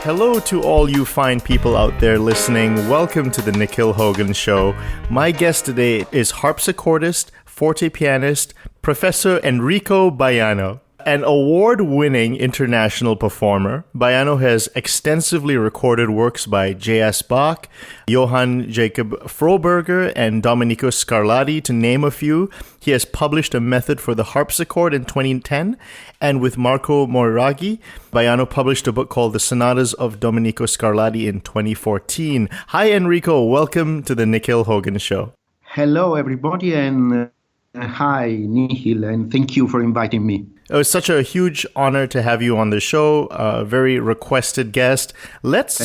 Hello to all you fine people out there listening. Welcome to the Nikhil Hogan Show. My guest today is harpsichordist, fortepianist, Professor Enrico Baiano. An award-winning international performer, Baiano has extensively recorded works by JS Bach, Johann, Jakob, Froberger, and Domenico Scarlatti, to name a few. He has published a method for the harpsichord in 2010, and with Marco Moiraghi, Baiano published a book called The Sonatas of Domenico Scarlatti in 2014. Hi, Enrico. Welcome to the Nikhil Hogan Show. Hello, everybody, and hi, Nikhil, and thank you for inviting me. It was such a huge honor to have you on the show, a very requested guest. Let's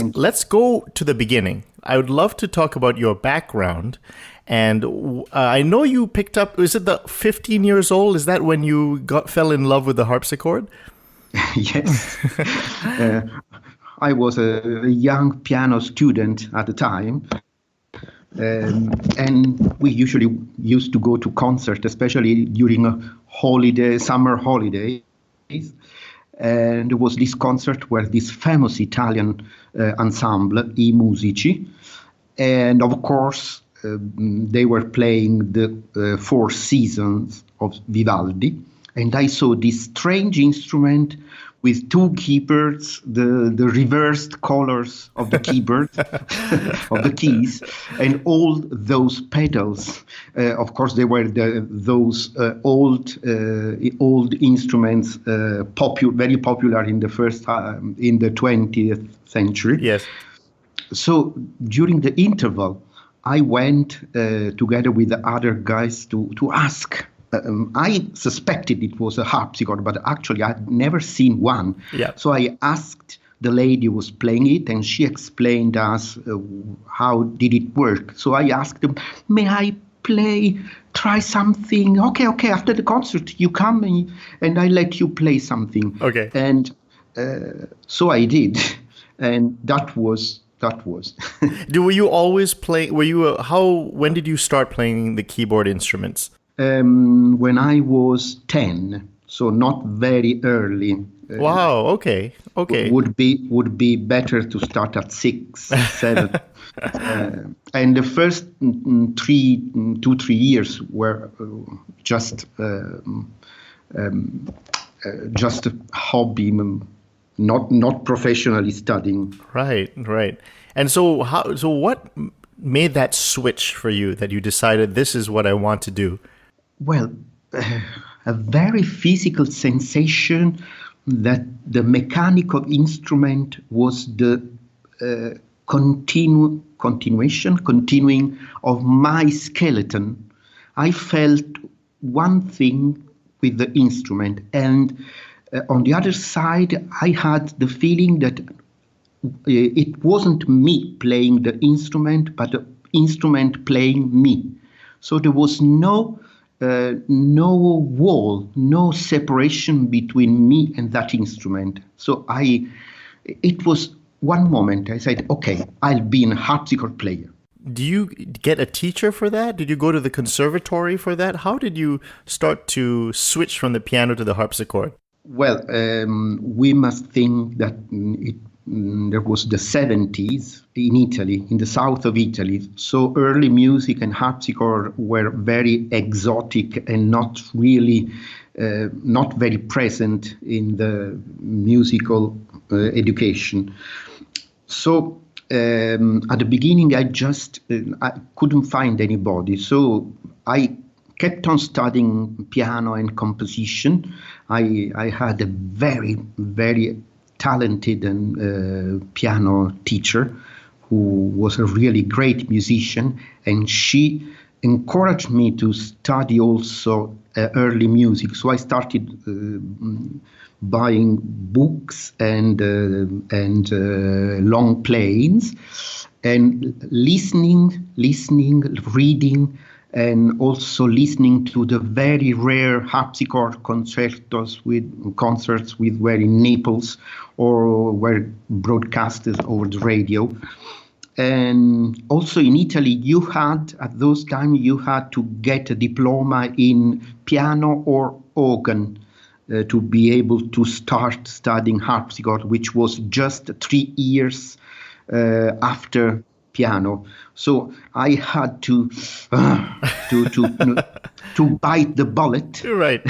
go to the beginning. I would love to talk about your background. And I know you picked up, is it the 15 years old? Is that when you fell in love with the harpsichord? Yes. I was a young piano student at the time. And we usually used to go to concerts, especially during a summer holidays. And there was this concert where this famous Italian ensemble, I Musici, and of course they were playing the Four Seasons of Vivaldi. And I saw this strange instrument with two keyboards, the reversed colors of the keyboard, of the keys, and all those pedals. Of course, they were those old instruments, very popular in the 20th century. Yes. So during the interval, I went together with the other guys to ask. I suspected it was a harpsichord, but actually I'd never seen one. Yeah. So I asked the lady who was playing it, and she explained us how did it work. So I asked them, may I try something? Okay, after the concert you come and I let you play something. Okay. And so I did, and that was. Were you always playing, when did you start playing the keyboard instruments? When I was 10, so not very early. Wow. Okay. Would be better to start at 6, 7. And the first 2-3 years were just a hobby, not professionally studying. Right. And so what made that switch for you, that you decided this is what I want to do? Well, a very physical sensation that the mechanical instrument was the continuing of my skeleton. I felt one thing with the instrument, and on the other side, I had the feeling that it wasn't me playing the instrument, but the instrument playing me. So there was no wall, no separation between me and that instrument. So it was one moment I said, okay, I'll be a harpsichord player. Do you get a teacher for that? Did you go to the conservatory for that? How did you start to switch from the piano to the harpsichord? Well, we must think that there was the 70s in Italy, in the south of Italy. So early music and harpsichord were very exotic and not very present in the musical education. So at the beginning, I couldn't find anybody. So I kept on studying piano and composition. I had a very, very talented piano teacher who was a really great musician, and she encouraged me to study also early music. So I started buying books and long plays, and listening, reading, and also listening to the very rare harpsichord concerts were in Naples or were broadcasted over the radio. And also in Italy, at those times, you had to get a diploma in piano or organ. to be able to start studying harpsichord, which was just 3 years after piano. So I had to bite the bullet. Right.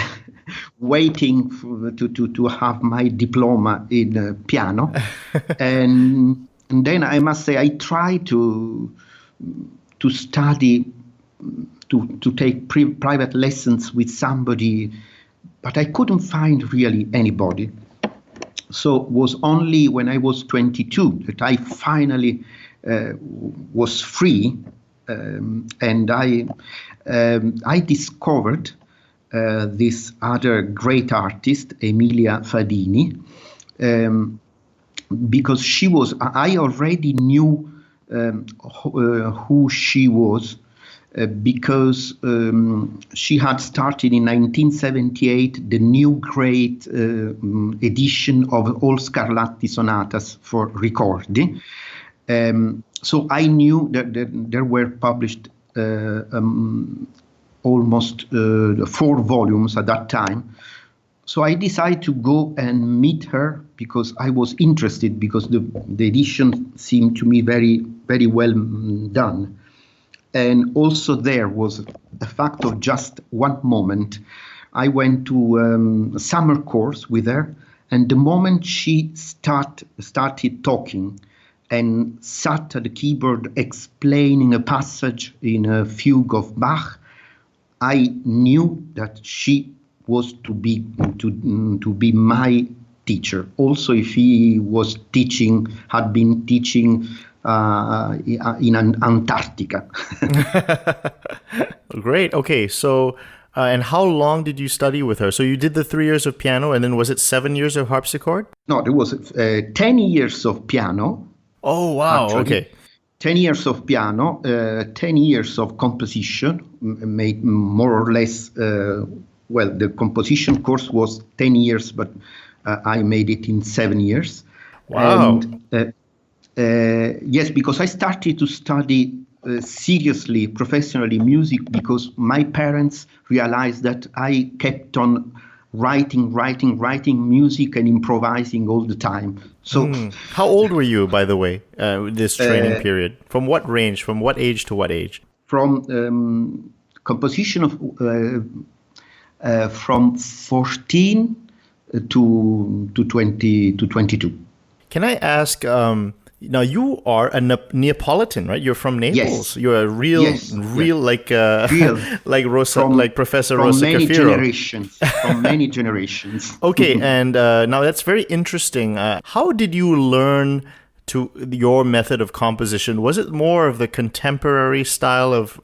Waiting to have my diploma in piano, and then I must say I tried to study, to take private lessons with somebody, but I couldn't find really anybody. So it was only when I was 22 that I finally was free, and I discovered this other great artist, Emilia Fadini, because I already knew who she was, because she had started in 1978 the new great edition of all Scarlatti sonatas for recording. So I knew that there were published almost 4 volumes at that time. So I decided to go and meet her because I was interested, because the edition seemed to me very, very well done. And also there was a fact of just one moment. I went to a summer course with her, and the moment she started talking and sat at the keyboard explaining a passage in a fugue of Bach, I knew that she was to be my teacher. Also, if he had been teaching in Antarctica. Great. Okay. So, and how long did you study with her? So you did the 3 years of piano, and then was it 7 years of harpsichord? No, there was 10 years of piano. Oh, wow. Actually. Okay. 10 years of piano, 10 years of composition, made more or less, the composition course was 10 years, but I made it in 7 years. Wow. And, yes, because I started to study seriously, professionally music, because my parents realized that I kept on writing music and improvising all the time. So, how old were you, by the way, this training period? From what range? From what age to what age? From composition of from 14 to 22. Can I ask? Now you are a Neapolitan, right? You're from Naples. Yes. You're a real like like Rosa, like Professor Rosa Cafiero. From many generations. Okay, and now that's very interesting. How did you learn your method of composition? Was it more of the contemporary style of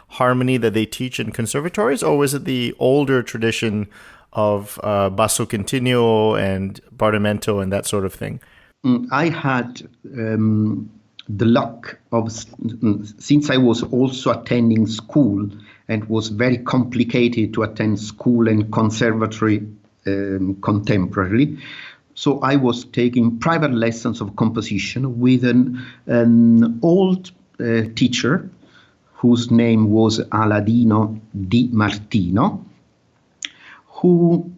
harmony that they teach in conservatories, or was it the older tradition of basso continuo and Partimento and that sort of thing? I had the luck of, since I was also attending school, and it was very complicated to attend school and conservatory contemporarily. So I was taking private lessons of composition with an old teacher whose name was Aladino Di Martino, who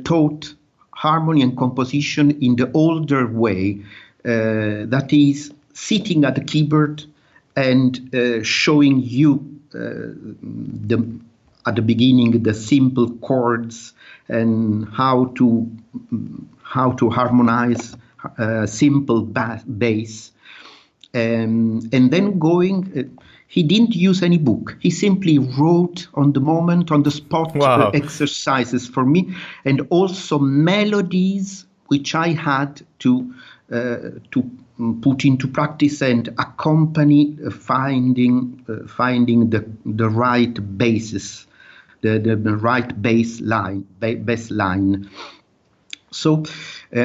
taught harmony and composition in the older way, that is, sitting at the keyboard and showing you at the beginning the simple chords and how to harmonize simple bass, and then going. He didn't use any book. He simply wrote on the moment, on the spot, exercises for me, and also melodies which I had to put into practice and accompany, finding the right basis, the right bass line. So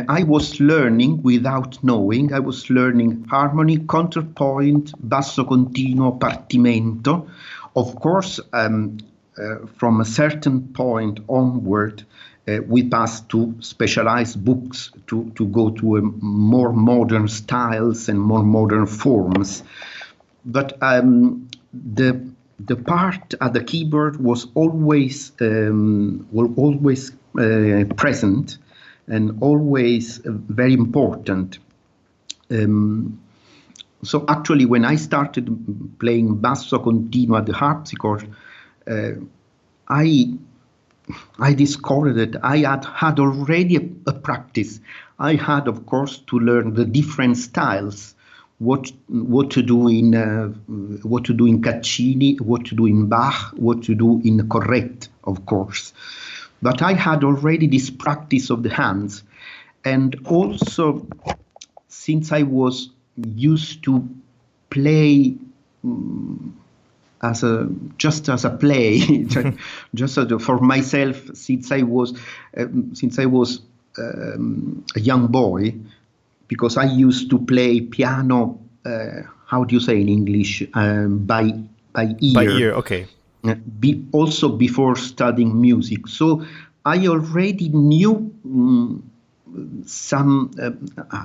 I was learning without knowing. I was learning harmony, counterpoint, basso continuo, partimento. Of course, from a certain point onward, we passed to specialized books to go to more modern styles and more modern forms. But the the part at the keyboard was always present and always very important. So actually, when I started playing basso continuo at the harpsichord, I discovered that I had already a practice. I had, of course, to learn the different styles, what to do in Caccini, what to do in Bach, what to do in correct, of course. But I had already this practice of the hands, and also since I was used to play just as a play, for myself, since I was a young boy, because I used to play piano. How do you say in English? By ear. By ear, okay. Also before studying music, so I already knew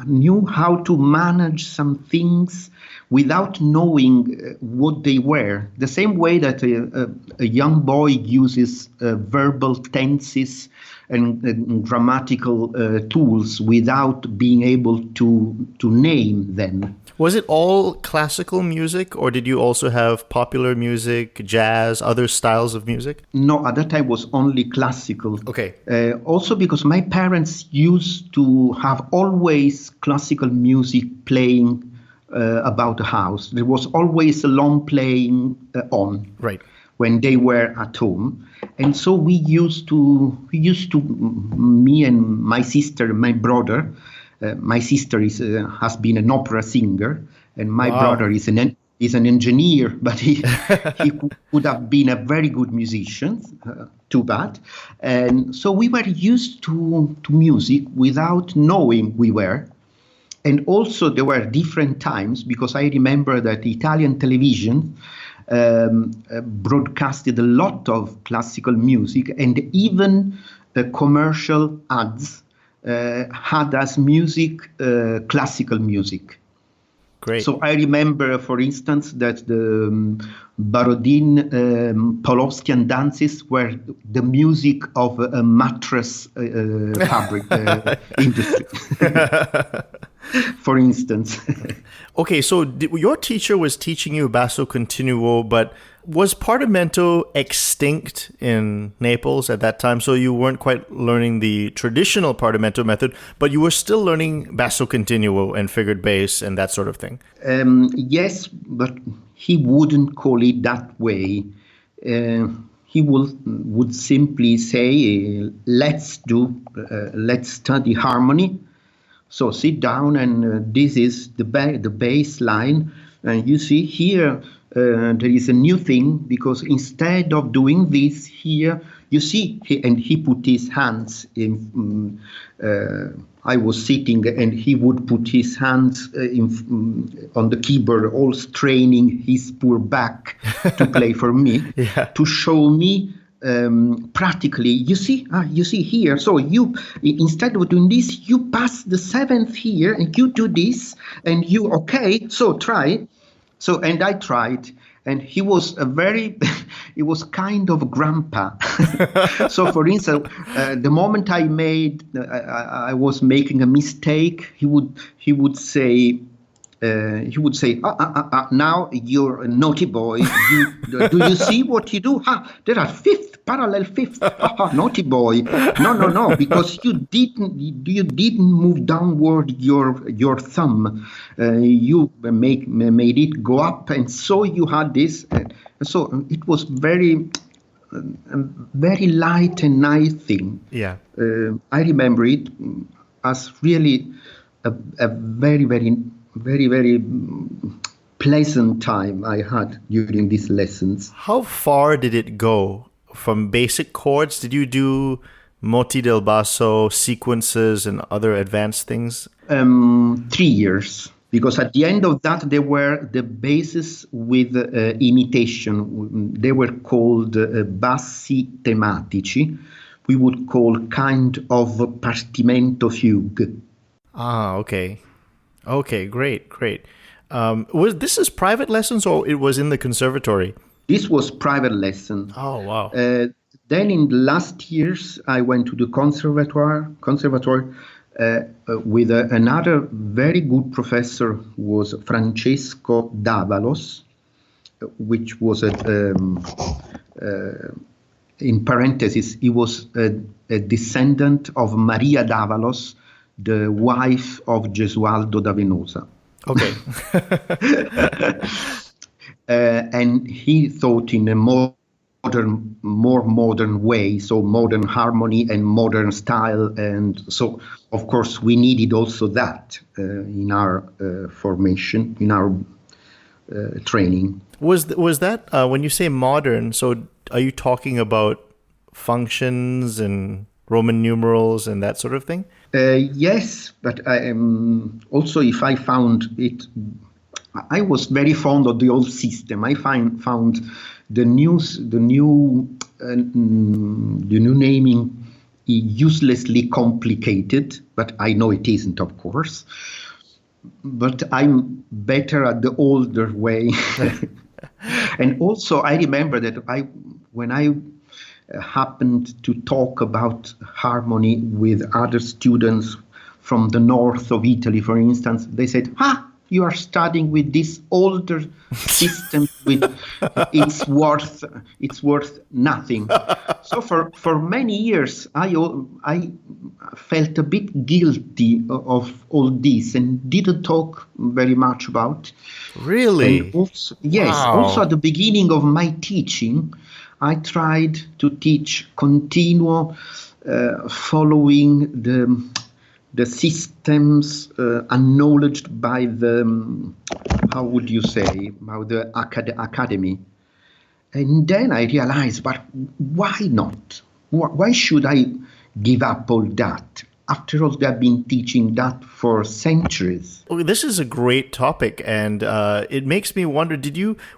knew how to manage some things without knowing what they were. The same way that a young boy uses verbal tenses and grammatical tools without being able to name them. Was it all classical music, or did you also have popular music, jazz, other styles of music? No, at that time was only classical. Okay. Also because my parents used to have always classical music playing about the house. There was always a long playing on. Right. When they were at home. And so we used to, me and my sister, my brother, my sister has been an opera singer, and my brother is an engineer, but he could have been a very good musician, too bad. And so we were used to music without knowing we were. And also there were different times, because I remember that Italian television broadcasted a lot of classical music, and even commercial ads had as music classical music. Great. So I remember, for instance, that the Borodin Pavlovskian dances were the music of a mattress fabric industry. For instance. Okay, so your teacher was teaching you basso continuo, but was Partimento extinct in Naples at that time? So you weren't quite learning the traditional Partimento method, but you were still learning basso continuo and figured bass and that sort of thing. Yes, but he wouldn't call it that way. He would simply say, let's study harmony. So sit down, and this is the bass line. And you see here, there is a new thing, because instead of doing this here, you see, he put his hands in. I was sitting, and he would put his hands on the keyboard, all straining his poor back to play for me, to show me. Practically, you see here. So you, instead of doing this, you pass the seventh here, and you do this, and you so try. So, and I tried, and he was he was kind of grandpa. So, for instance, the moment I was making a mistake, he would say. Now you're a naughty boy. Do you see what you do? There are parallel fifths. Naughty boy. No, because you didn't move downward your thumb. You made it go up, and so you had this. So it was very light and nice thing. Yeah. I remember it as really a very, very, very, very pleasant time I had during these lessons. How far did it go? From basic chords, did you do moti del basso, sequences, and other advanced things? 3 years. Because at the end of that, there were the basses with imitation. They were called bassi tematici. We would call kind of Partimento fugue. Okay. Okay, great. Was this is private lessons, or it was in the conservatory? This was private lesson. Oh, wow. Then in the last years, I went to the conservatory with another very good professor who was Francesco D'Avalos, which was in parentheses, he was a descendant of Maria D'Avalos, the wife of Gesualdo da Venosa. Okay. And he thought in a more modern way, so modern harmony and modern style. And so, of course, we needed also that in our formation, in our training. Was that, when you say modern, so are you talking about functions and Roman numerals and that sort of thing? Yes, but also if I found it, I was very fond of the old system. I found the new naming uselessly complicated, but I know it isn't, of course. But I'm better at the older way. And also, I remember that when I happened to talk about harmony with other students from the north of Italy, for instance, they said, you are studying with this older system, with it's worth nothing. So for many years, I felt a bit guilty of all this and didn't talk very much about. Really? And also, yes. Wow. Also, at the beginning of my teaching, I tried to teach continuo, following the systems acknowledged by the, how would you say, by the academy. And then I realized, but why not? Why should I give up all that? After all, they've been teaching that for centuries. Well, this is a great topic, and it makes me wonder,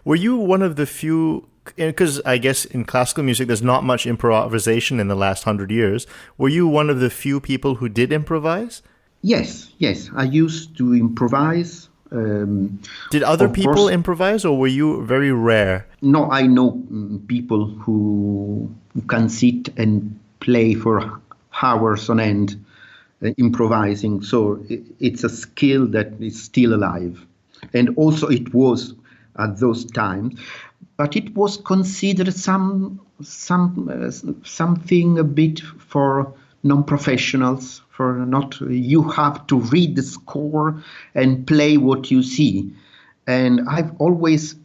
were you one of the few, because I guess in classical music there's not much improvisation in the last 100 years, were you one of the few people who did improvise? Yes, I used to improvise. Did other people improvise, or were you very rare? No, I know people who can sit and play for hours on end improvising, so it's a skill that is still alive. And also it was at those times, but it was considered something a bit for non-professionals. For not, you have to read the score and play what you see. And I've always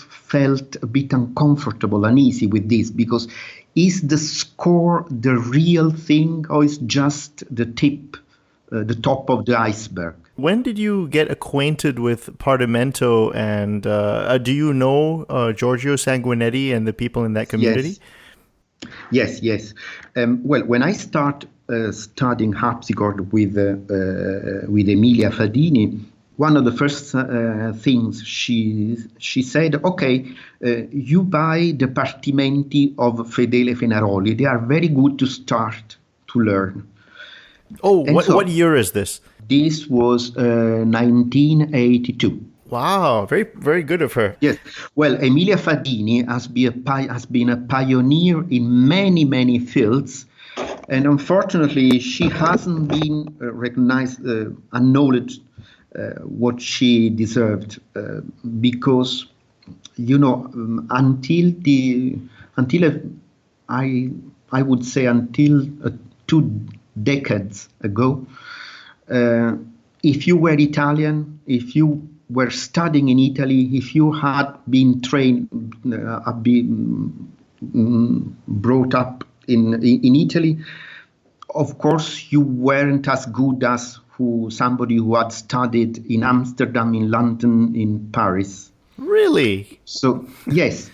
felt a bit uncomfortable, uneasy with this, because is the score the real thing, or is just the top of the iceberg? When did you get acquainted with Partimento, and do you know Giorgio Sanguinetti and the people in that community? Yes. Well, when I started studying harpsichord with Emilia Fadini, one of the first things she said, okay, you buy the Partimenti of Fedele Fenaroli. They are very good to start to learn. Oh, what year is this? This was 1982. Wow, very, very good of her. Yes. Well, Emilia Fadini has been a pioneer in many, many fields. And unfortunately, she hasn't been recognized, acknowledged what she deserved, because, until I would say until 2 decades ago, if you were Italian, if you were studying in Italy, if you had been trained, brought up in Italy, of course you weren't as good as somebody who had studied in Amsterdam, in London, in Paris. Really? So yes,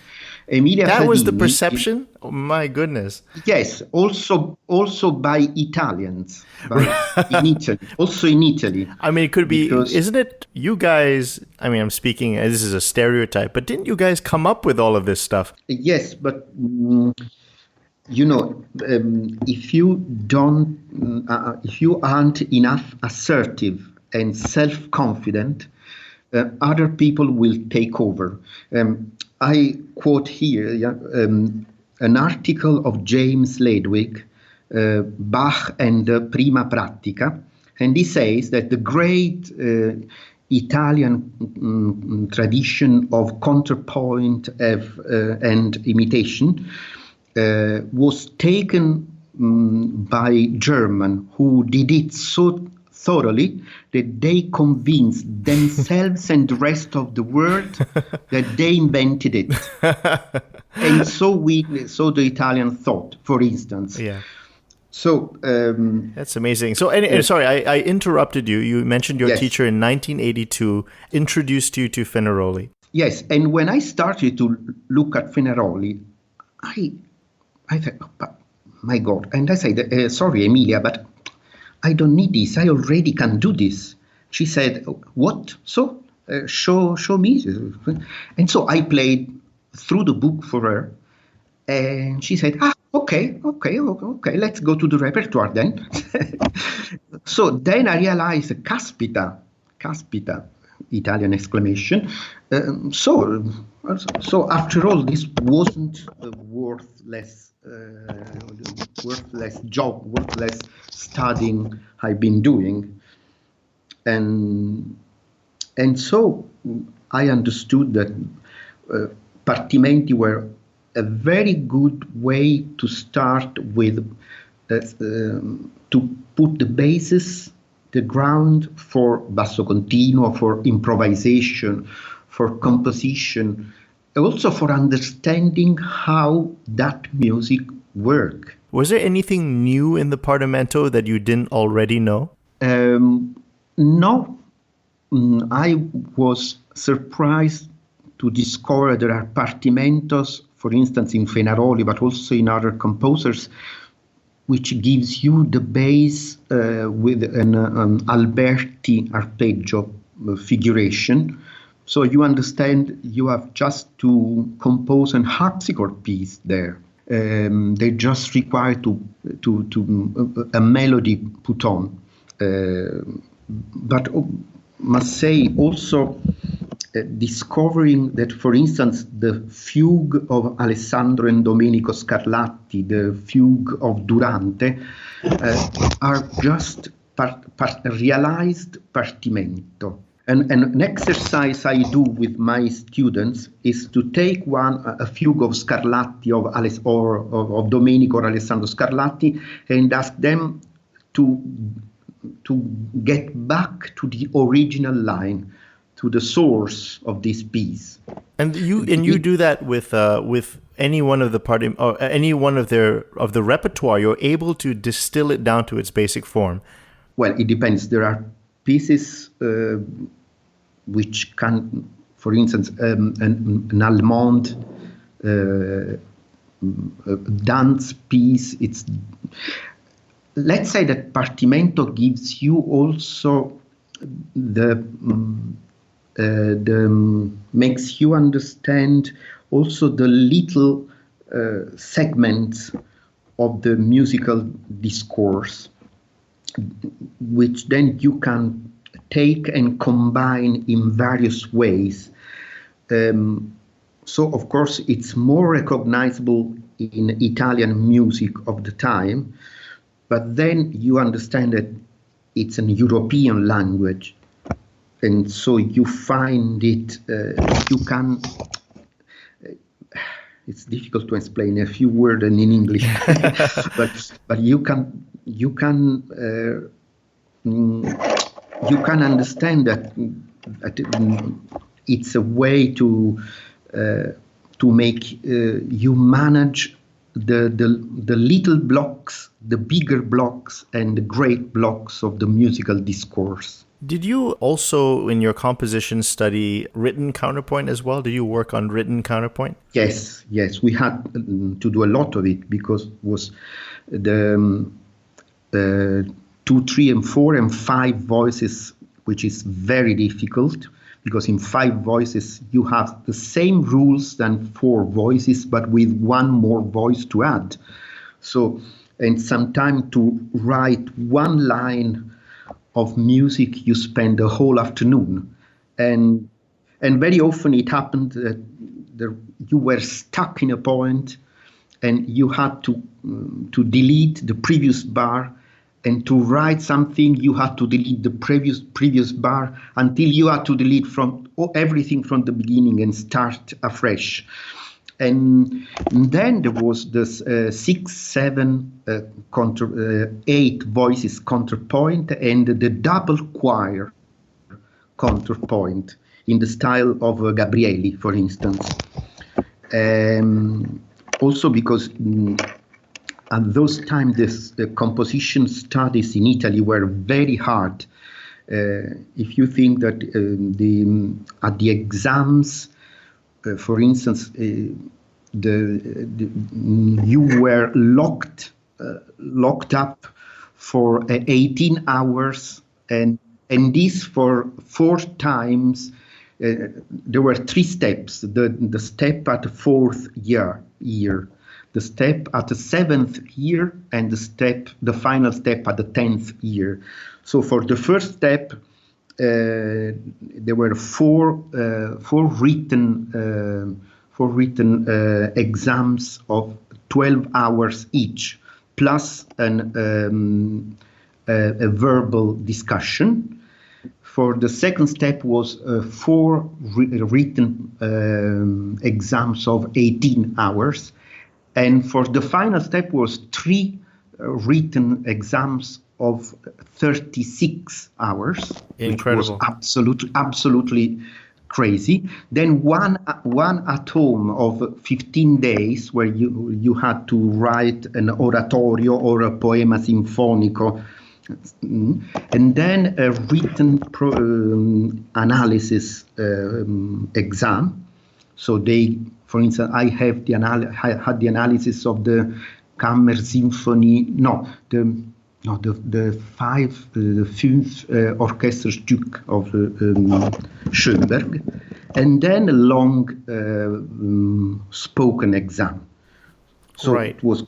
Emilia that Fadini, was the perception? Oh my goodness. Yes, also by Italians, in Italy. Also in Italy. I mean, it could be, isn't it, you guys, I mean, I'm speaking, this is a stereotype, but didn't you guys come up with all of this stuff? Yes, but if you aren't enough assertive and self-confident, other people will take over. I quote here an article of James Ledwig, Bach and Prima Pratica, and he says that the great Italian tradition of counterpoint and imitation was taken by German, who did it so thoroughly that they convinced themselves and the rest of the world that they invented it. And so the Italian thought, for instance. Yeah. So that's amazing. So, sorry, I interrupted you. You mentioned your teacher in 1982 introduced you to Fenaroli. Yes, and when I started to look at Fenaroli, I thought, oh, my God. And I said, sorry, Emilia, but I don't need this. I already can do this. She said, what? So show me. And so I played through the book for her. And she said, okay, let's go to the repertoire then. So then I realized, caspita, Italian exclamation. So after all, this wasn't a worthless job, worthless studying I've been doing. And so I understood that Partimenti were a very good way to start with, to put the basis, the ground for basso continuo, for improvisation, for composition, also for understanding how that music works. Was there anything new in the Partimento that you didn't already know? No. I was surprised to discover there are partimentos, for instance, in Fenaroli, but also in other composers, which gives you the base with an Alberti arpeggio figuration. So you understand you have just to compose an harpsichord piece there. They just require to a melody put on. But must say also discovering that, for instance, the fugue of Alessandro and Domenico Scarlatti, the fugue of Durante, are just realized Partimento. And an exercise I do with my students is to take a fugue of Scarlatti of Domenico or Alessandro Scarlatti and ask them to get back to the original line, to the source of this piece. And you do that with any one of the or any one of the repertoire. You're able to distill it down to its basic form. Well, it depends. There are pieces which can, for instance, an Allemande dance piece. Let's say that Partimento gives you also makes you understand also the little segments of the musical discourse, which then you can take and combine in various ways. So, of course, it's more recognizable in Italian music of the time, but then you understand that it's an European language. And so you find it, you can, it's difficult to explain a few words in English, but you can understand that it's a way to make you manage the little blocks, the bigger blocks, and the great blocks of the musical discourse. Did you also, in your composition, study written counterpoint as well? Did you work on written counterpoint? Yes. We had to do a lot of it because it was the 2, 3, and 4 and 5 voices, which is very difficult because in 5 voices you have the same rules than 4 voices, but with one more voice to add. So, and sometimes to write one line of music, you spend the whole afternoon. And very often it happened that you were stuck in a point, and you had to delete the previous bar, and to write something you had to delete the previous bar until you had to delete everything from the beginning and start afresh. And then there was this 6, 7, 8 voices counterpoint, and the double choir counterpoint in the style of Gabrieli, for instance. Also because at those times the composition studies in Italy were very hard. If you think that at the exams, for instance, you were locked up for 18 hours, and this for 4 times. There were 3 steps: the step at the 4th year, the step at the 7th year, and the final step at the 10th year. So for the first step, there were 4 written exams of 12 hours each, plus a verbal discussion. For the second step was 4 written exams of 18 hours. And for the final step was 3 written exams of 36 hours. Incredible. Which was absolutely crazy. Then one at home of 15 days where you had to write an oratorio or a poema sinfonico. And then a written analysis exam. So for instance, I had the analysis of the Kammer Symphony. The 5 Orchesterstück of Schönberg, and then a long spoken exam. So right. It was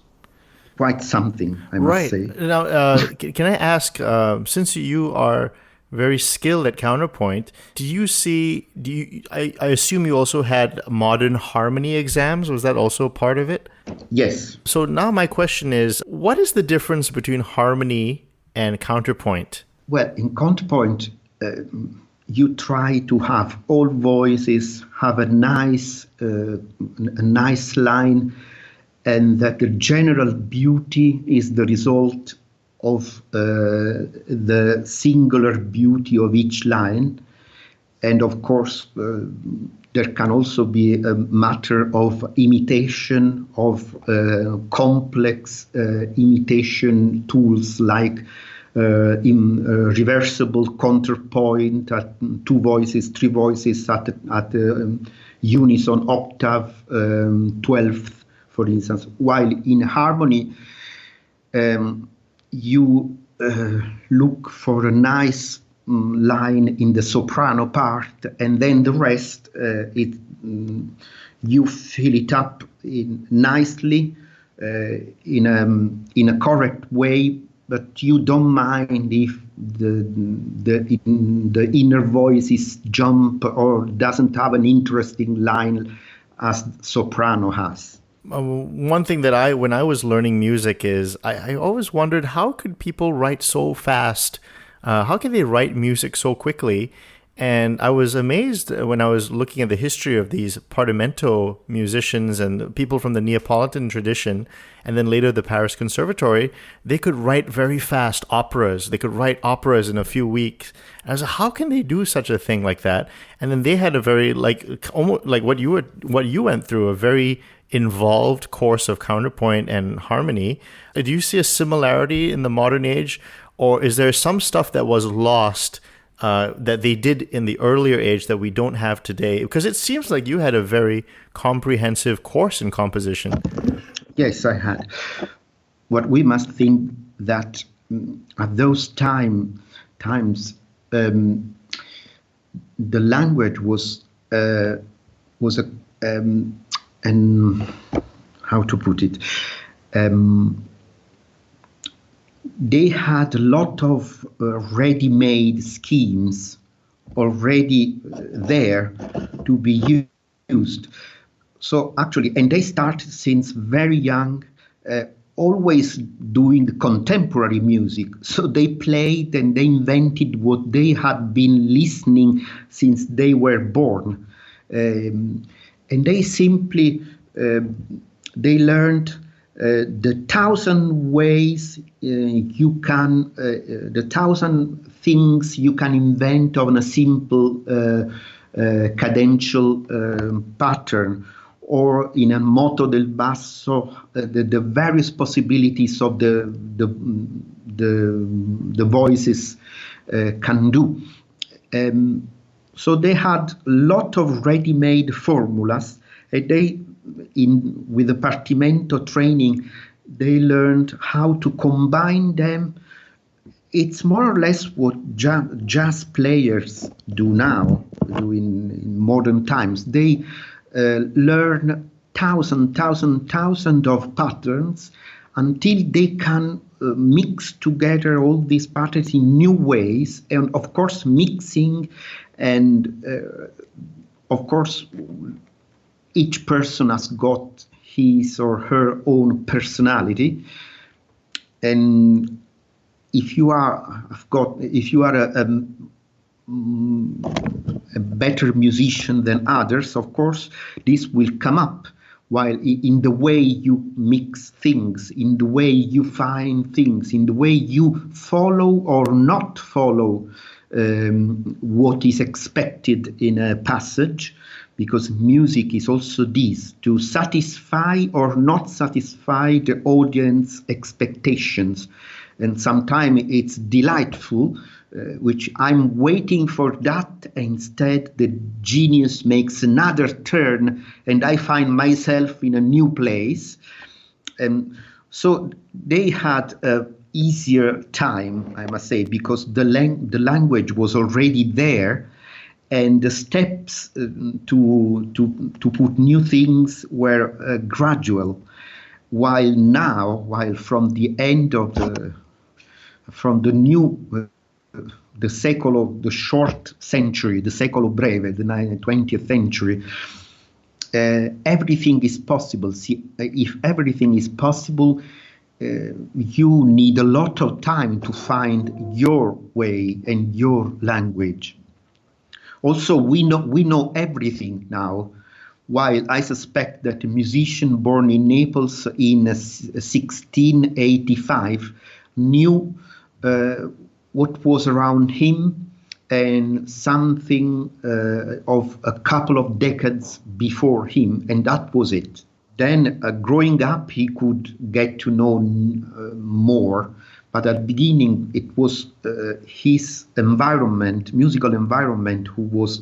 quite something, I must say. Now, can I ask, since you are very skilled at counterpoint, I assume you also had modern harmony exams? Was that also part of it? Yes. So now my question is, what is the difference between harmony and counterpoint? Well, in counterpoint, you try to have all voices have a nice line, and that the general beauty is the result of the singular beauty of each line. And of course, there can also be a matter of imitation, of complex imitation tools like reversible counterpoint at 2 voices, 3 voices at unison octave, 12th, for instance. While in harmony, you look for a nice line in the soprano part, and then the rest, you fill it up nicely in a correct way, but you don't mind if the inner voices jump or doesn't have an interesting line as soprano has. One thing that when I was learning music is I always wondered, how could people write so fast? How can they write music so quickly? And I was amazed when I was looking at the history of these Partimento musicians and people from the Neapolitan tradition, and then later the Paris Conservatory. They could write very fast operas. They could write operas in a few weeks. And I was like, how can they do such a thing like that? And then they had a very almost like what you went through, a very involved course of counterpoint and harmony. Do you see a similarity in the modern age, or is there some stuff that was lost that they did in the earlier age that we don't have today? Because it seems like you had a very comprehensive course in composition. Yes, I had. What we must think that at those times, the language was how to put it? They had a lot of ready-made schemes already there to be used. So actually, and they started since very young, always doing contemporary music. So they played and they invented what they had been listening since they were born. And they simply, they learned the 1,000 ways you can, the 1,000 things you can invent on a simple cadential pattern, or in a moto del basso, the various possibilities of the voices can do. So they had a lot of ready-made formulas, and they, with the Partimento training, they learned how to combine them. It's more or less what jazz players do now, in modern times. They learn thousands of patterns until they can mix together all these patterns in new ways. And of course, mixing, and of course, each person has got his or her own personality. And if you are a better musician than others, of course, this will come up. While in the way you mix things, in the way you find things, in the way you follow or not follow what is expected in a passage, because music is also this, to satisfy or not satisfy the audience expectations. And sometimes it's delightful, which I'm waiting for that. Instead, the genius makes another turn, and I find myself in a new place. And so they had an easier time, I must say, because the language was already there, and the steps to put new things were gradual. While from the end of the short century, the secolo breve, the 20th century, everything is possible. See, if everything is possible, you need a lot of time to find your way and your language. Also, we know everything now, while I suspect that a musician born in Naples in 1685 knew what was around him and something of a couple of decades before him, and that was it. Then growing up, he could get to know more, but at the beginning it was his environment, musical environment, who was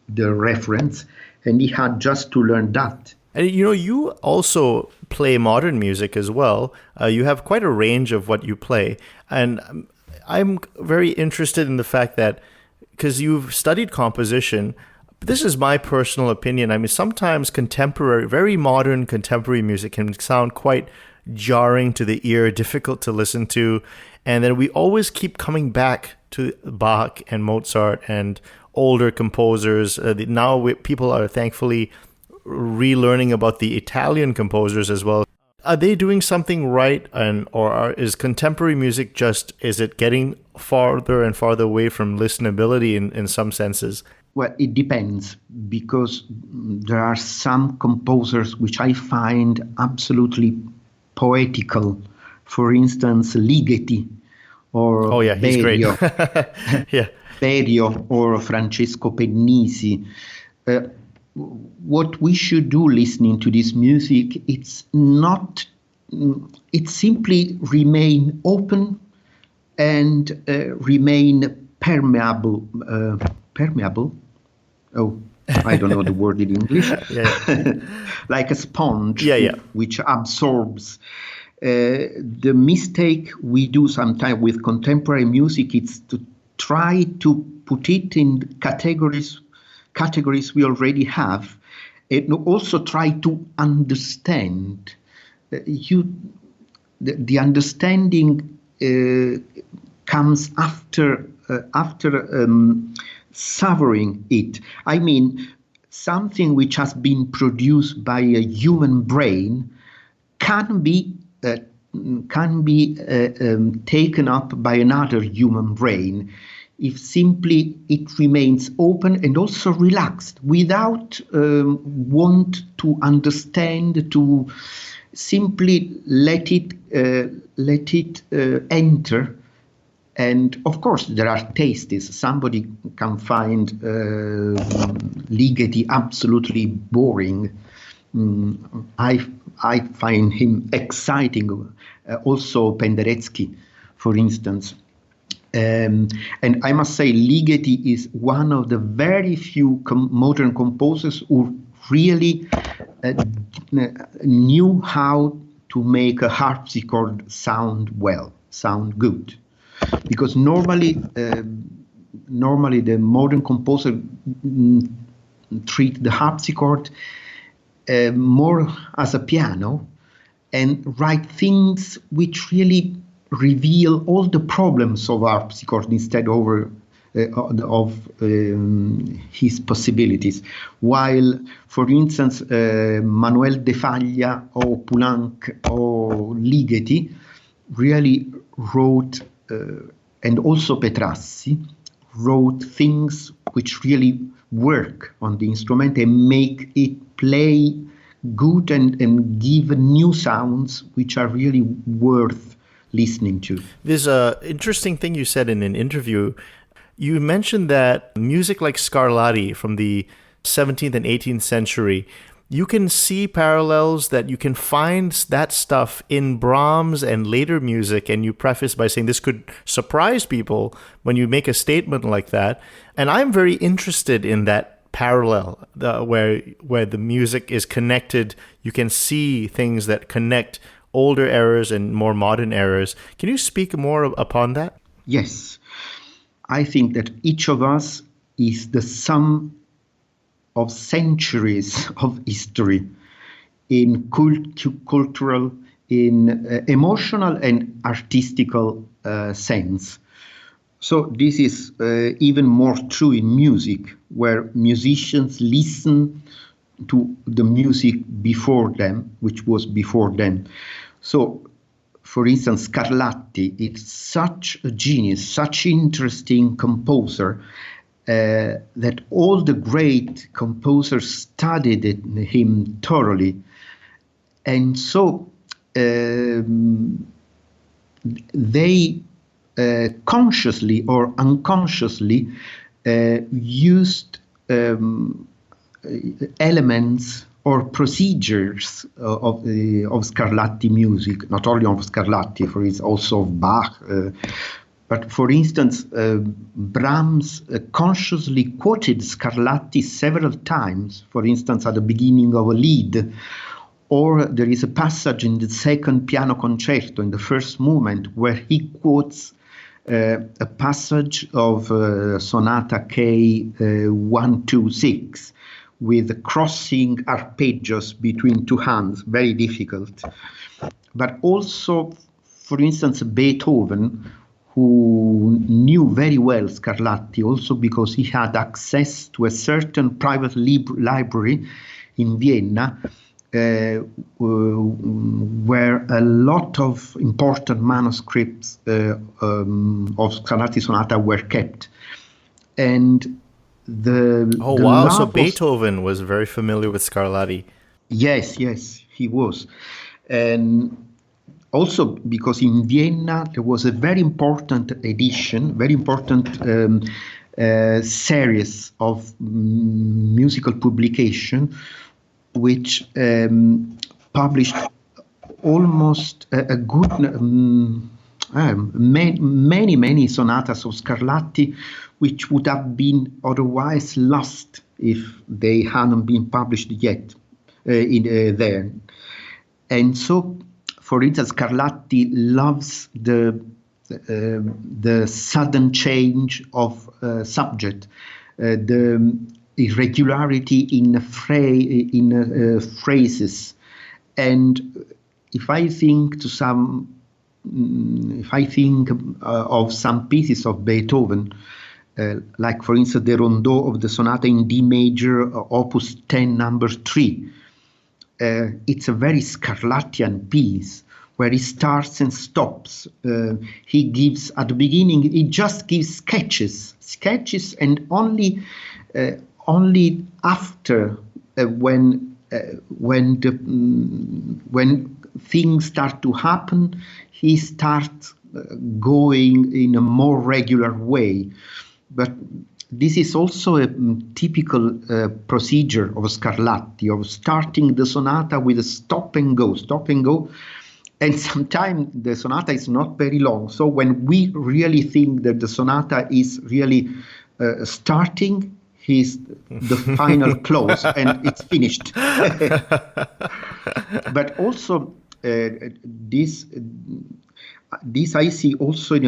the reference, and he had just to learn that. And you also play modern music as well. You have quite a range of what you play. And I'm very interested in the fact that, because you've studied composition, but this is my personal opinion. I mean, sometimes very modern contemporary music can sound quite jarring to the ear, difficult to listen to. And then we always keep coming back to Bach and Mozart and older composers. Now people are thankfully relearning about the Italian composers as well. Are they doing something right, is contemporary music is it getting farther and farther away from listenability in some senses? Well, it depends, because there are some composers which I find absolutely poetical. For instance, Ligeti or he's Berio. Great. Yeah. Berio or Francesco Pennisi. What we should do listening to this music, it's simply remain open and remain permeable. Permeable? Oh, I don't know the word in English. Like a sponge, which absorbs. The mistake we do sometimes with contemporary music is to try to put it in categories we already have, and also try to understand. The understanding comes after savoring it. I mean, something which has been produced by a human brain can be taken up by another human brain if simply it remains open and also relaxed, without want to understand, to simply let it enter. And of course, there are tastes. Somebody can find Ligeti absolutely boring. I find him exciting. Also Penderecki, for instance. And I must say, Ligeti is one of the very few modern composers who really knew how to make a harpsichord sound well, sound good. Because normally the modern composer treat the harpsichord more as a piano and write things which really reveal all the problems of harpsichord instead of his possibilities. While, for instance, Manuel de Falla or Poulenc or Ligeti really wrote, and also Petrassi, wrote things which really work on the instrument and make it play good and give new sounds which are really worth listening to. There's an interesting thing you said in an interview. You mentioned that music like Scarlatti from the 17th and 18th century, you can see parallels, that you can find that stuff in Brahms and later music, and you preface by saying this could surprise people when you make a statement like that. And I'm very interested in that parallel, where the music is connected. You can see things that connect older eras and more modern eras. Can you speak more upon that? Yes. I think that each of us is the sum of centuries of history in cultural, in emotional and artistical sense. So this is even more true in music, where musicians listen to the music before them, which was before them. So, for instance, Scarlatti is such a genius, such interesting composer, that all the great composers studied him thoroughly. And so they consciously or unconsciously used elements or procedures of Scarlatti music, not only of Scarlatti, for instance, also of Bach. But for instance, Brahms consciously quoted Scarlatti several times, for instance, at the beginning of a lead. Or there is a passage in the second piano concerto, in the first movement, where he quotes a passage of Sonata K 126 with crossing arpeggios between two hands, very difficult. But also, for instance, Beethoven, who knew very well Scarlatti, also because he had access to a certain private library in Vienna, where a lot of important manuscripts of Scarlatti sonata were kept. And so Beethoven was very familiar with Scarlatti. Yes, he was. And also because in Vienna there was a very important edition, very important series of musical publication, which published almost a good many sonatas of Scarlatti, which would have been otherwise lost if they hadn't been published yet there. And so, for instance, Scarlatti loves the sudden change of subject, the irregularity in phrases, and if I think of some pieces of Beethoven, like for instance the rondo of the sonata in D major, opus 10, number 3. It's a very Scarlattian piece where he starts and stops. He gives at the beginning, he just gives sketches, and only after when things start to happen, he starts going in a more regular way. But this is also a typical procedure of Scarlatti, of starting the sonata with a stop and go. And sometimes the sonata is not very long. So when we really think that the sonata is really starting, he's the final close and it's finished. But also this I see also in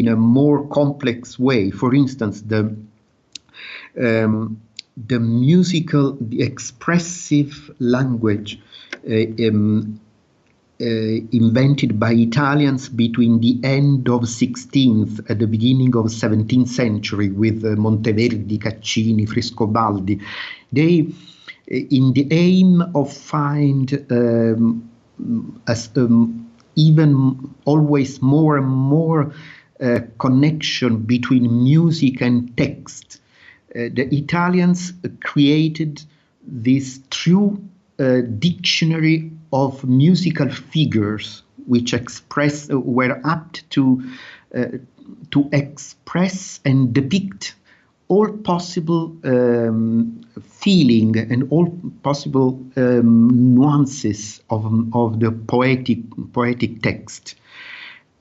a more complex way. For instance, the expressive language invented by Italians between the end of 16th and the beginning of 17th century with Monteverdi, Caccini, Frescobaldi. They, in the aim of find even always more and more connection between music and text, the Italians created this true dictionary of musical figures, which were apt to express and depict all possible feeling and all possible nuances of the poetic text.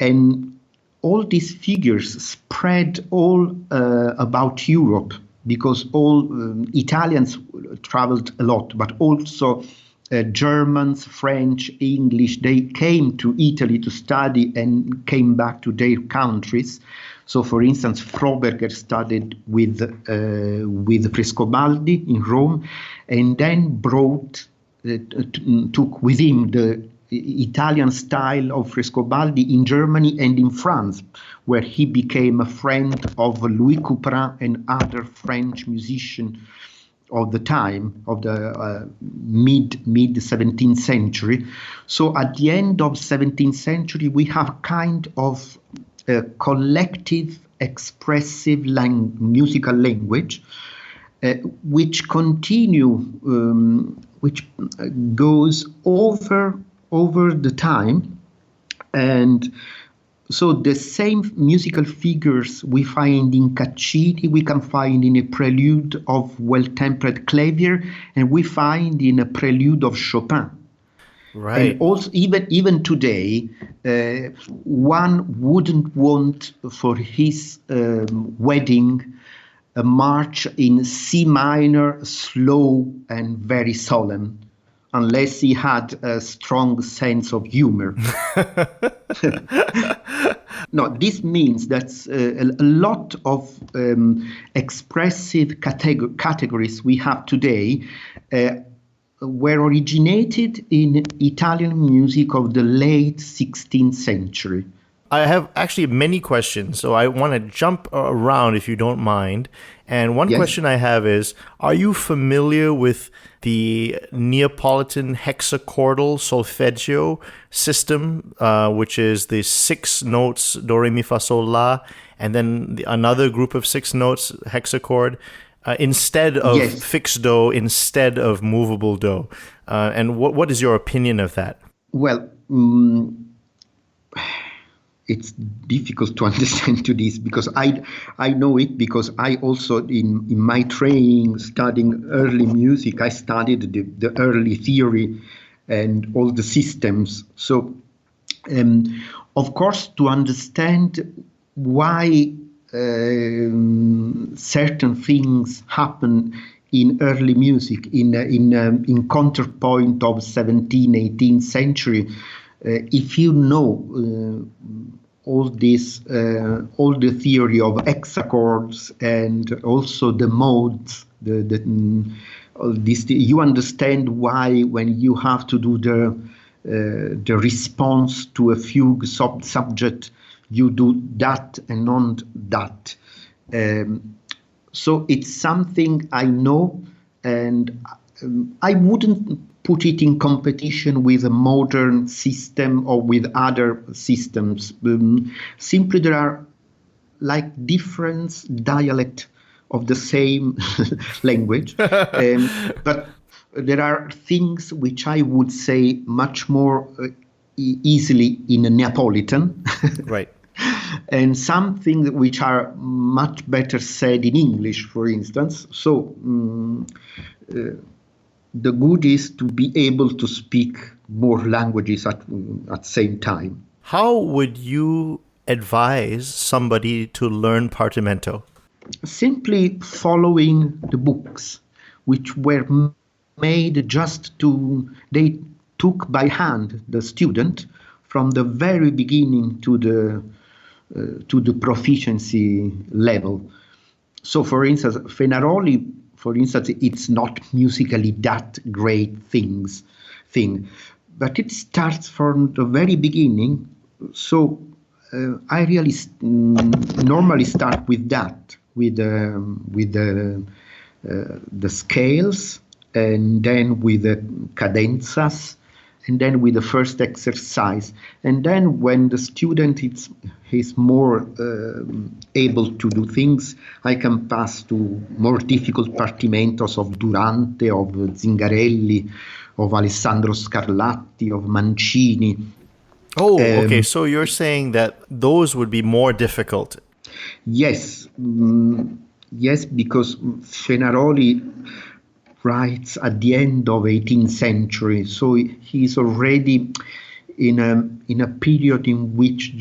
And all these figures spread all about Europe, because all Italians traveled a lot, but also Germans, French, English, they came to Italy to study and came back to their countries. So, for instance, Froberger studied with Frescobaldi in Rome, and then took with him the Italian style of Frescobaldi in Germany and in France, where he became a friend of Louis Couperin and other French musicians of the time, of the mid 17th century. So at the end of 17th century, we have kind of a collective expressive musical language, which goes over the time. And so the same musical figures we find in Caccini, we can find in a prelude of Well-Tempered Clavier, and we find in a prelude of Chopin. Right. And also, even today, one wouldn't want for his wedding a march in C minor, slow and very solemn, unless he had a strong sense of humor. No, this means that a lot of expressive categories we have today were originated in Italian music of the late 16th century. I have actually many questions, so I want to jump around if you don't mind. And one question I have is, are you familiar with the Neapolitan hexachordal solfeggio system, which is the 6 notes, do, re, mi, fa, sol, la, and then another group of 6 notes, hexachord, instead of fixed do, instead of movable do? And what is your opinion of that? Well, it's difficult to understand to this, because I know it because I also in my training studying early music, I studied the early theory and all the systems. So of course, to understand why certain things happen in early music, in counterpoint of 17th, 18th century, if you know all the theory of hexachords and also the modes, you understand why when you have to do the response to a fugue subject, you do that and not that. So it's something I know, and I wouldn't put it in competition with a modern system or with other systems. Simply there are like different dialect of the same language, but there are things which I would say much more easily in a Neapolitan, Right. and some things which are much better said in English, for instance. So the good is to be able to speak more languages at same time. How would you advise somebody to learn Partimento? Simply following the books, which were made they took by hand the student from the very beginning to the proficiency level. So, for instance, Fenaroli, it's not musically that great thing, but it starts from the very beginning. So I really normally start with that, with the scales, and then with the cadenzas, and then with the first exercise. And then when the student is more able to do things, I can pass to more difficult partimentos of Durante, of Zingarelli, of Alessandro Scarlatti, of Mancini. Oh, okay. So you're saying that those would be more difficult. Yes. Yes, because Fenaroli writes at the end of 18th century, so he's already in a period in which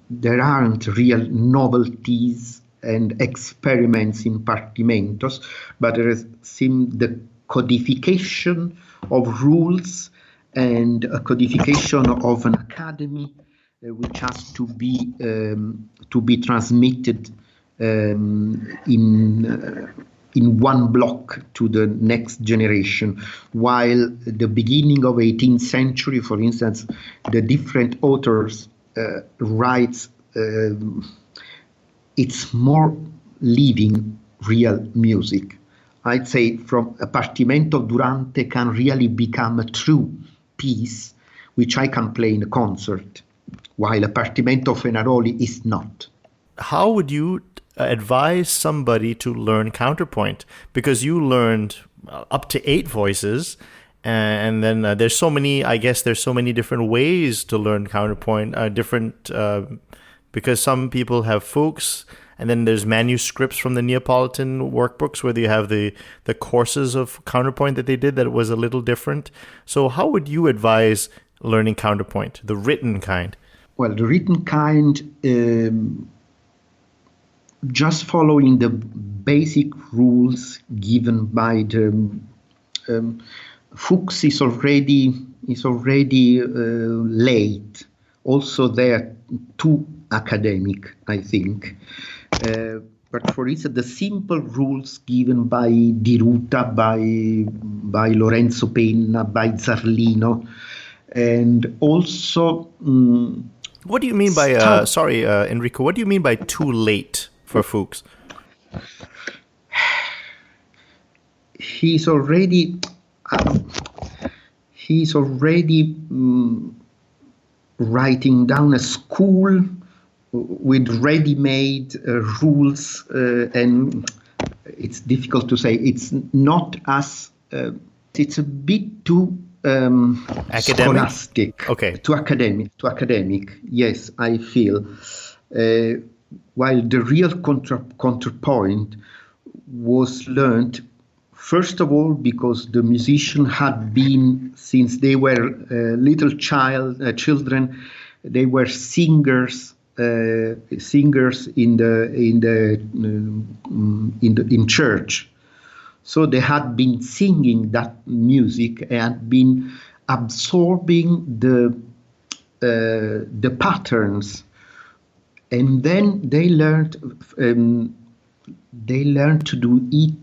there aren't real novelties and experiments in partimentos, but there is the codification of rules and a codification of an academy which has to be transmitted in one block to the next generation, while the beginning of 18th century, for instance, the different authors writes, it's more living real music. I'd say from a Partimento Durante can really become a true piece, which I can play in a concert, while a Partimento Fenaroli is not. How would you advise somebody to learn counterpoint? Because you learned up to 8 voices, and then there's so many different ways to learn counterpoint, because some people have fugues, and then there's manuscripts from the Neapolitan workbooks where you have the courses of counterpoint that they did that was a little different. So how would you advise learning counterpoint, the written kind? Well, the written kind, just following the basic rules given by the Fuchs is already late. Also, they are too academic, I think. But for instance, the simple rules given by Di Ruta, by Lorenzo Penna, by Zarlino, and also. What do you mean by Enrico? What do you mean by too late for fugues? He's already writing down a school with ready-made rules, and it's difficult to say. It's not as it's a bit too academic? Scholastic, okay, to academic. Yes, I feel. While the real counterpoint was learned, first of all, because the musician had been, since they were little children, they were singers in church. So they had been singing that music and been absorbing the patterns, and then they learned to do it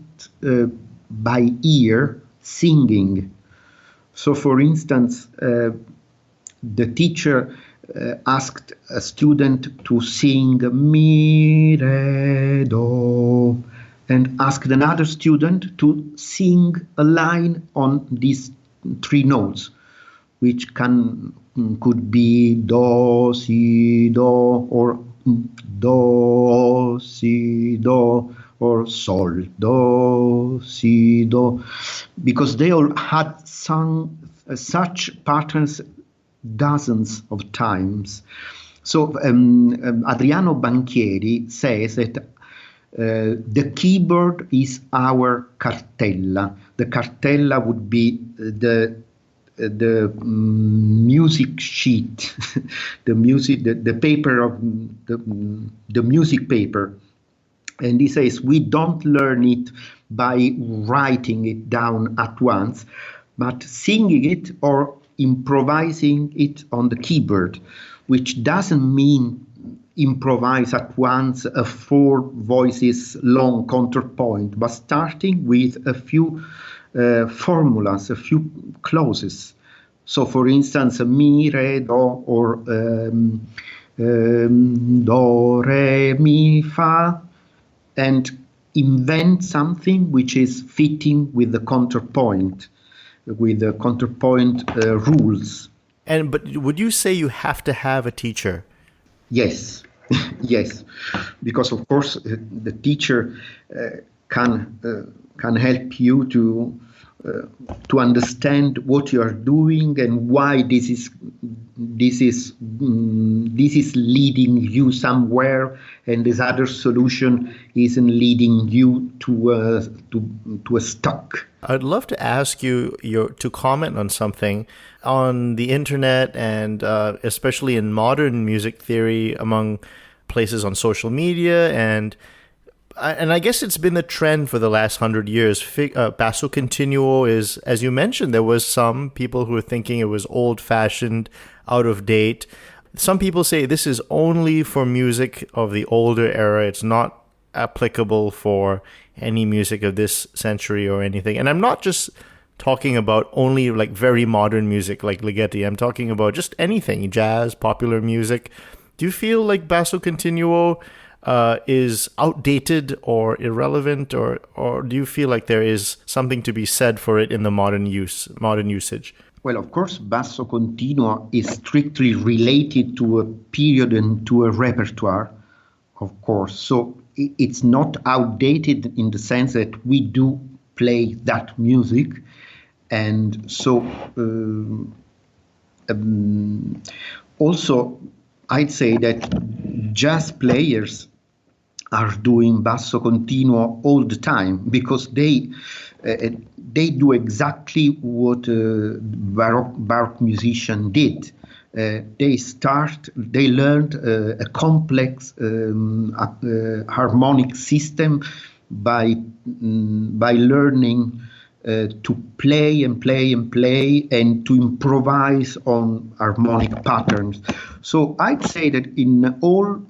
by ear, singing. So, for instance, the teacher asked a student to sing mi, re, do, and asked another student to sing a line on these three notes, which could be do, si, do, or do, si, do, or sol, do, si, do, because they all had sung such patterns dozens of times. So Adriano Banchieri says that the keyboard is our cartella. The cartella would be the music sheet, the paper of the music paper. And he says we don't learn it by writing it down at once, but singing it or improvising it on the keyboard, which doesn't mean improvise at once a 4 voices long counterpoint, but starting with a few formulas, a few clauses. So, for instance, mi, re, do, or do, re, mi, fa, and invent something which is fitting with the counterpoint, rules. But would you say you have to have a teacher? Yes, yes, because of course the teacher can help you to understand what you are doing and why this is leading you somewhere, and this other solution isn't leading you to a stuck. I'd love to ask you to comment on something on the internet, and especially in modern music theory among places on social media, and I guess it's been the trend for the last 100 years. Basso continuo is, as you mentioned, there was some people who were thinking it was old-fashioned, out of date. Some people say this is only for music of the older era. It's not applicable for any music of this century or anything. And I'm not just talking about only like very modern music like Ligeti. I'm talking about just anything, jazz, popular music. Do you feel like Basso continuo is outdated or irrelevant, or do you feel like there is something to be said for it in the modern usage? Well, of course, basso continuo is strictly related to a period and to a repertoire, of course. So it's not outdated in the sense that we do play that music. And so also, I'd say that jazz players are doing basso continuo all the time, because they do exactly what Baroque musician did. They learned a complex harmonic system by learning to play and play and play and to improvise on harmonic patterns. So I'd say that in all,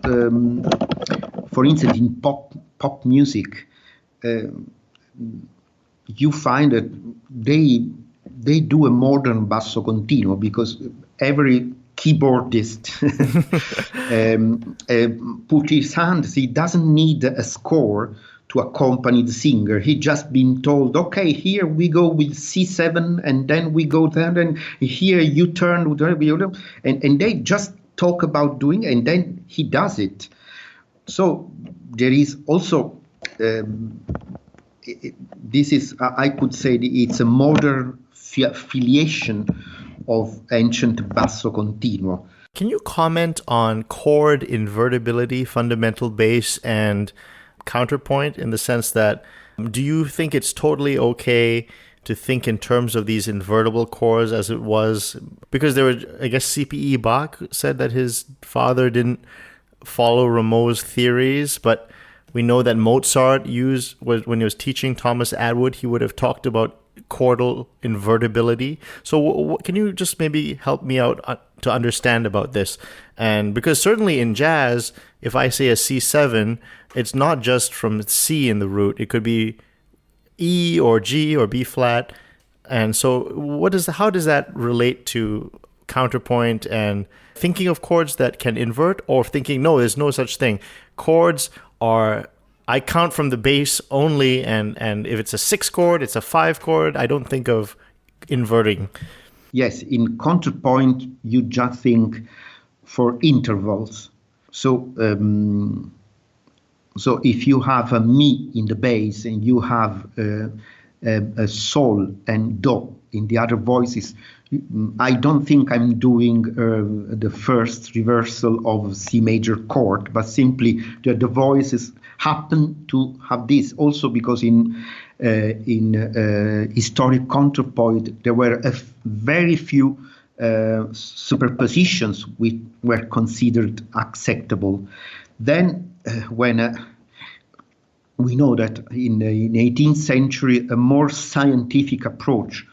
for instance, in pop music, you find that they do a modern basso continuo, because every keyboardist put his hands. He doesn't need a score to accompany the singer. He just been told, okay, here we go with C7, and then we go there, and here you turn, and they just talk about doing, and then he does it. So there is also, this is, I could say, it's a modern filiation of ancient basso continuo. Can you comment on chord invertibility, fundamental bass, and counterpoint, in the sense that, do you think it's totally okay to think in terms of these invertible chords as it was? Because there were, I guess, CPE Bach said that his father didn't follow Rameau's theories, but we know that Mozart when he was teaching Thomas Atwood, he would have talked about chordal invertibility. So can you just maybe help me out to understand about this? And because certainly in jazz, if I say a C7, it's not just from C in the root. It could be E or G or B flat. And so how does that relate to counterpoint and thinking of chords that can invert, or thinking, no, there's no such thing. Chords are, I count from the bass only, and if it's a 6 chord, it's a 5 chord. I don't think of inverting. Yes, in counterpoint, you just think for intervals. So if you have a mi in the bass and you have a sol and do in the other voices, I don't think I'm doing the first reversal of C major chord, but simply the voices happen to have this. Also because in historic counterpoint, there were very few superpositions which were considered acceptable. Then when we know that in the 18th century, a more scientific approach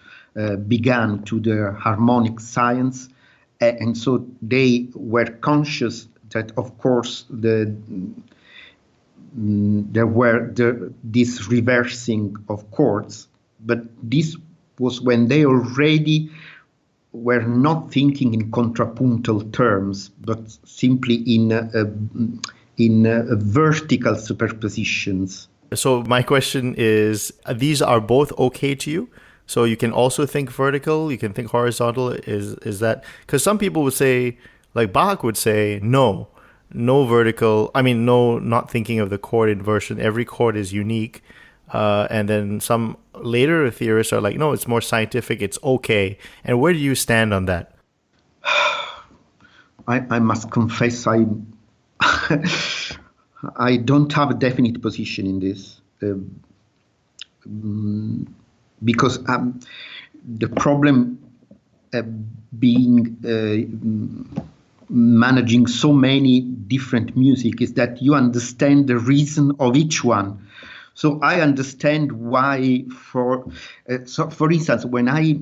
began to the harmonic science, and so they were conscious that, of course, there were this reversing of chords, but this was when they already were not thinking in contrapuntal terms, but simply in vertical superpositions. So my question is, these are both okay to you? So you can also think vertical, you can think horizontal. Is that, because some people would say, like Bach would say, no vertical. I mean, no, not thinking of the chord inversion. Every chord is unique. And then some later theorists are like, no, it's more scientific. It's okay. And where do you stand on that? I must confess, I don't have a definite position in this. Because the problem being managing so many different music is that you understand the reason of each one. So I understand why. For instance, when I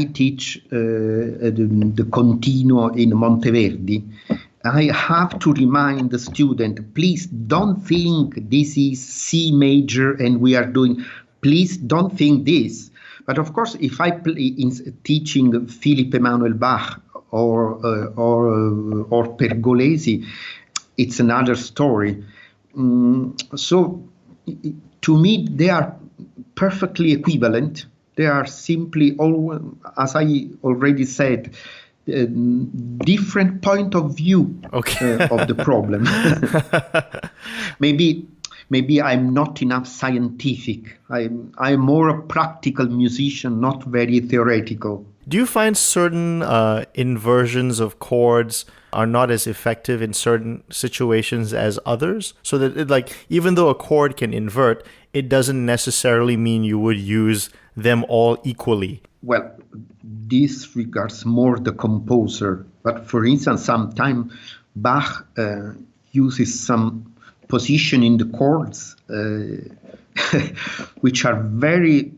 teach the continuo in Monteverdi, I have to remind the student, please don't think this is C major and we are doing. Please don't think this. But of course, if I in teaching Philipp Emanuel Bach or Pergolesi, it's another story. So to me, they are perfectly equivalent. They are simply, as I already said, different point of view of the problem. Maybe I'm not enough scientific. I'm more a practical musician, not very theoretical. Do you find certain inversions of chords are not as effective in certain situations as others? So that even though a chord can invert, it doesn't necessarily mean you would use them all equally. Well, this regards more the composer. But for instance, sometimes Bach uses some position in the chords which are very,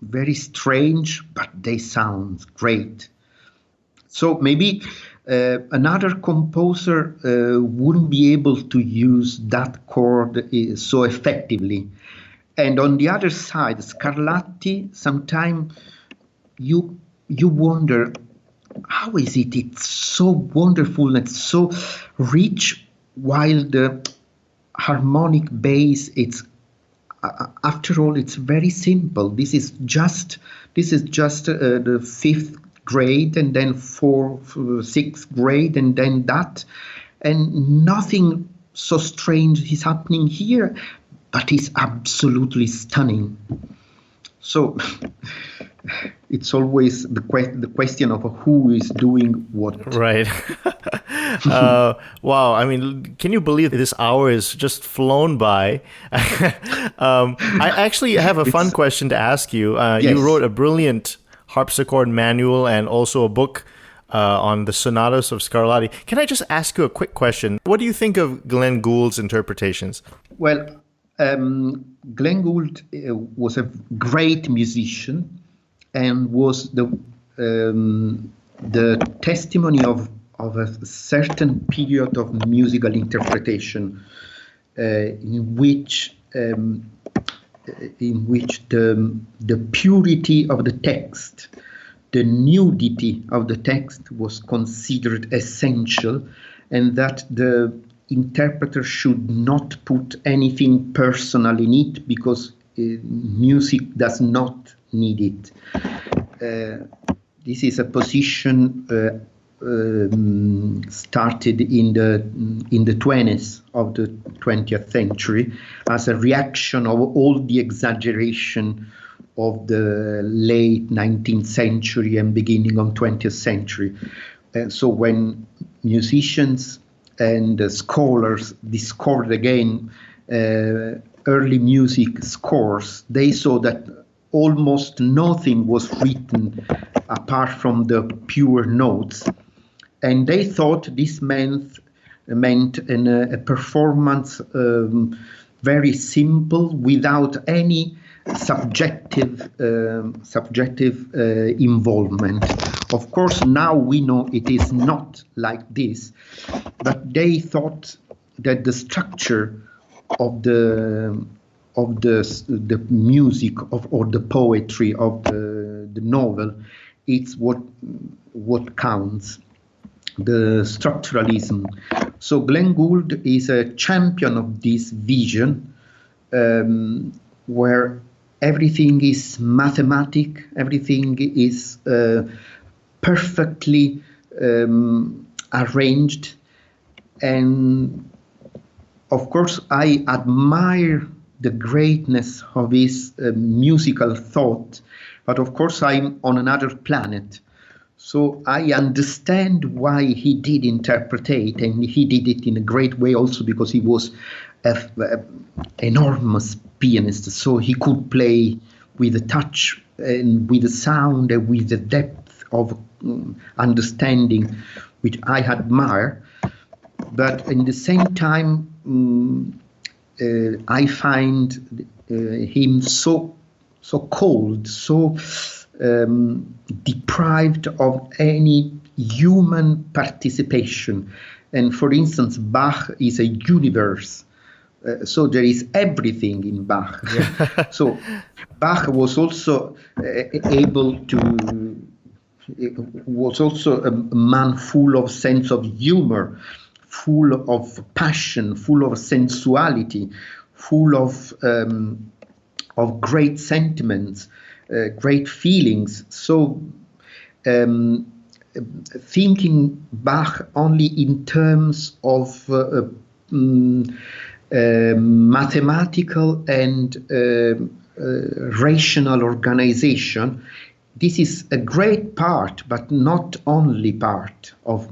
very strange, but they sound great. So maybe another composer wouldn't be able to use that chord so effectively. And on the other side, Scarlatti, sometimes you wonder, how is it? It's so wonderful and so rich, while the harmonic bass, it's after all, it's very simple. This is just the 5th grade, and then 6th grade, and then that, and nothing so strange is happening here, but it's absolutely stunning. So it's always the question of who is doing what. Right. Wow. I mean, can you believe this hour is just flown by? I actually have a fun question to ask you. Yes. You wrote a brilliant harpsichord manual and also a book on the Sonatas of Scarlatti. Can I just ask you a quick question? What do you think of Glenn Gould's interpretations? Well, Glenn Gould was a great musician and was the testimony of a certain period of musical interpretation in which the purity of the text, the nudity of the text was considered essential, and that the interpreter should not put anything personal in it because music does not need it. This is a position started in the 20s of the 20th century as a reaction of all the exaggeration of the late 19th century and beginning of 20th century. So when musicians and scholars discovered again early music scores, they saw that almost nothing was written apart from the pure notes, and they thought this meant a performance very simple without any subjective involvement. Of course, now we know it is not like this, but they thought that the structure of the music or the poetry of the novel, it's what counts, the structuralism. So Glenn Gould is a champion of this vision, where everything is mathematic, everything is perfectly arranged, and of course I admire the greatness of his musical thought, but of course I'm on another planet, so I understand why he did interpretate, and he did it in a great way also because he was an enormous pianist, so he could play with the touch and with the sound and with the depth of understanding, which I admire. But in the same time, I find him so cold, so deprived of any human participation. And for instance, Bach is a universe. So there is everything in Bach. Yeah. So Bach was also was also a man full of sense of humor, full of passion, full of sensuality, full of great sentiments, great feelings. So thinking Bach only in terms of mathematical and rational organization, this is a great part, but not only part of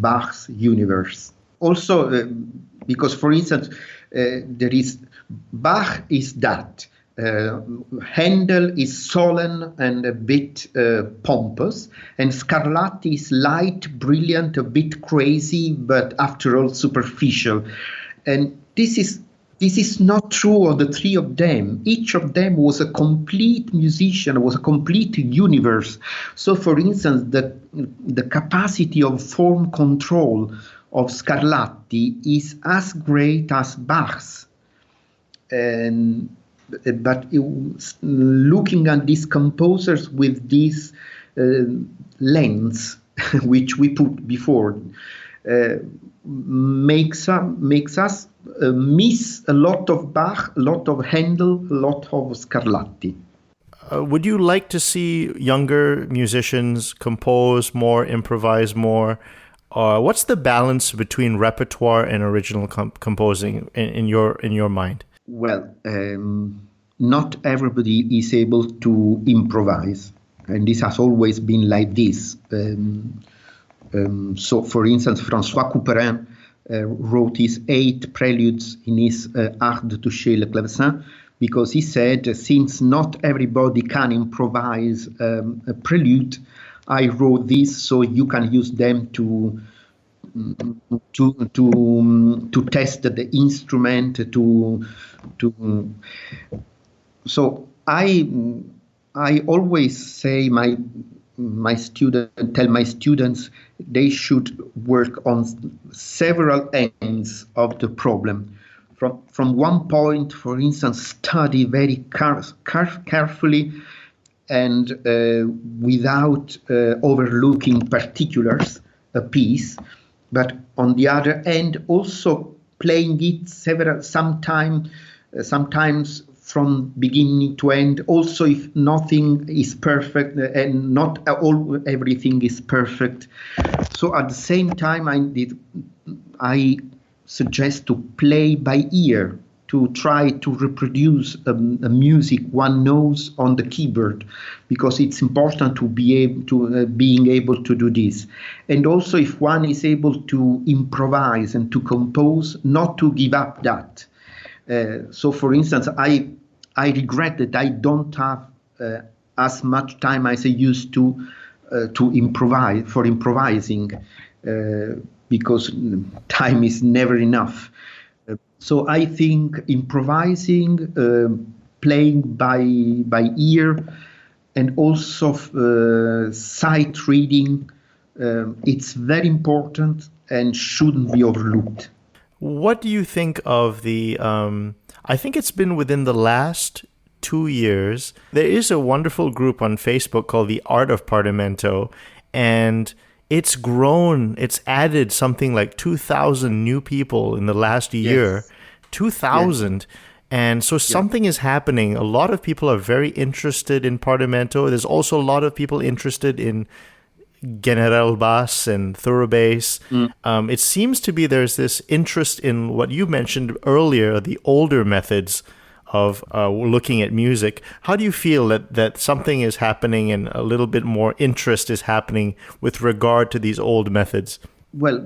Bach's universe. Also, because, for instance, Bach is that. Handel is solemn and a bit pompous, and Scarlatti is light, brilliant, a bit crazy, but after all superficial. And this is not true of the three of them. Each of them was a complete musician, was a complete universe. So, for instance, the capacity of form control of Scarlatti is as great as Bach's. But looking at these composers with this lens, which we put before, makes us miss a lot of Bach, a lot of Handel, a lot of Scarlatti. Would you like to see younger musicians compose more, improvise more? What's the balance between repertoire and original composing in your mind? Well, not everybody is able to improvise, and this has always been like this. So, for instance, François Couperin wrote his 8 preludes in his Art de toucher le clavecin, because he said, since not everybody can improvise a prelude, I wrote this so you can use them to test the instrument. So I always say tell my students they should work on several ends of the problem. From one point, for instance, study very carefully and without overlooking particulars, a piece, but on the other hand, also playing it sometimes from beginning to end, also if nothing is perfect and not everything is perfect. So at the same time, I suggest to play by ear, to try to reproduce a music one knows on the keyboard, because it's important to be able to being able to do this. And also, if one is able to improvise and to compose, not to give up that. So, for instance, I regret that I don't have as much time as I used to improvising, because time is never enough. So I think improvising, playing by ear, and also sight reading, it's very important and shouldn't be overlooked. What do you think of the, I think it's been within the last 2 years, there is a wonderful group on Facebook called The Art of Partimento, and it's grown, it's added something like 2,000 new people in the last year. Yes. 2,000. Yes. And so something is happening. A lot of people are very interested in Partimento. There's also a lot of people interested in general bass and thorough bass. It seems to be there's this interest in what you mentioned earlier, the older methods of looking at music. How do you feel that something is happening and a little bit more interest is happening with regard to these old methods? Well,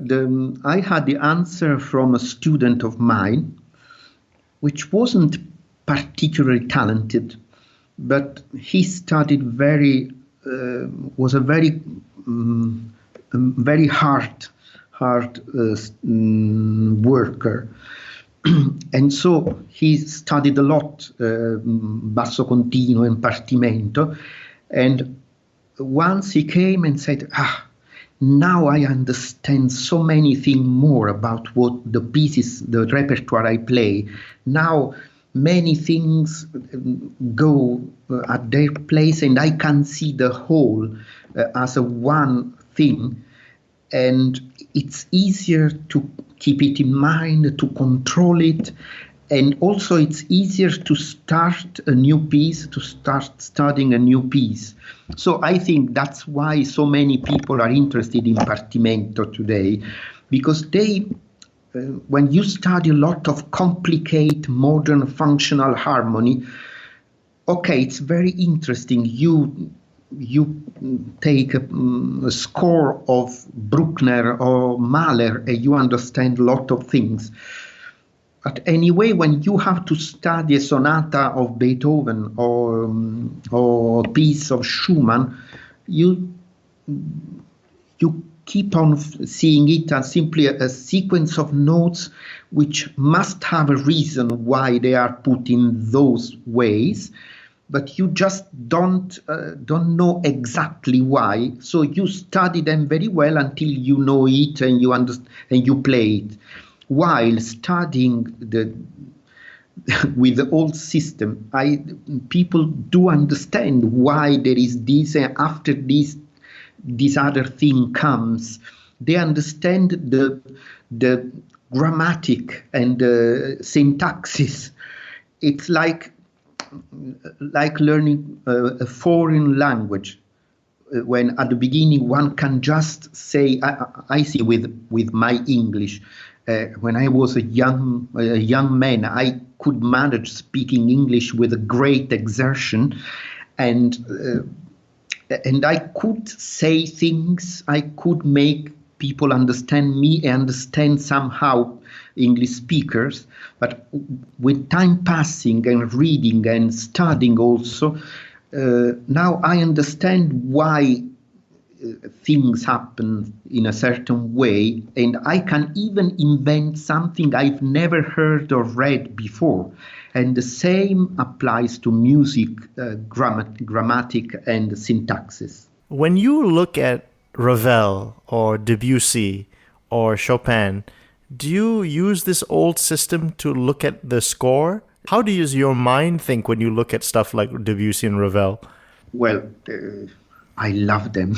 I had the answer from a student of mine, which wasn't particularly talented, but he studied was a very hard worker. And so he studied a lot basso continuo and partimento. And once he came and said, now I understand so many things more about what the pieces, the repertoire I play. Now many things go at their place, and I can see the whole as a one thing. And it's easier to keep it in mind, to control it. And also it's easier to start a new piece, to start studying a new piece. So I think that's why so many people are interested in Partimento today, because when you study a lot of complicated modern functional harmony, okay, it's very interesting. You take a score of Bruckner or Mahler and you understand a lot of things. But anyway, when you have to study a sonata of Beethoven or a piece of Schumann, you keep on seeing it as simply a sequence of notes which must have a reason why they are put in those ways, but you just don't know exactly why. So you study them very well until you know it and you understand and you play it. While studying with the old system, people do understand why there is this, and after this other thing comes. They understand the grammatic and the syntaxis. It's like learning a foreign language. When at the beginning one can just say, I see with my English. When I was a young man, I could manage speaking English with a great exertion, and I could say things. I could make people understand me and understand somehow English speakers. But with time passing and reading and studying also, now I understand why things happen in a certain way, and I can even invent something I've never heard or read before. And the same applies to music, grammatic and syntaxis. When you look at Ravel or Debussy or Chopin, do you use this old system to look at the score? How does your mind think when you look at stuff like Debussy and Ravel? Well, I love them.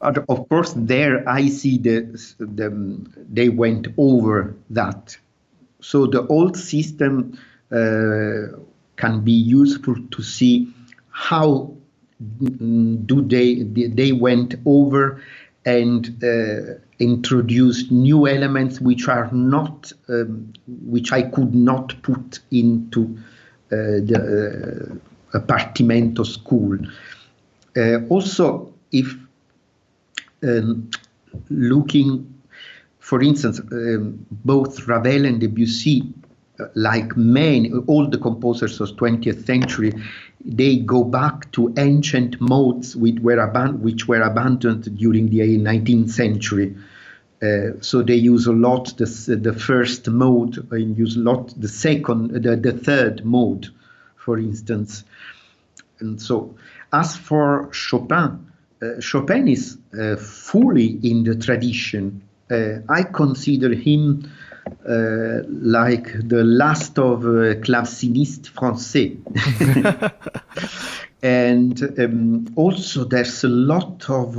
Of course, there I see they went over that. So the old system can be useful to see how they went over and introduced new elements which are not which I could not put into a Partimento school. Also, if looking, for instance, both Ravel and Debussy, like all the composers of 20th century, they go back to ancient modes which were abandoned during the 19th century. So they use a lot the first mode, and use a lot the third mode, for instance. And so, as for Chopin, Chopin is fully in the tradition. I consider him like the last of clavecinistes français. And also there's a lot of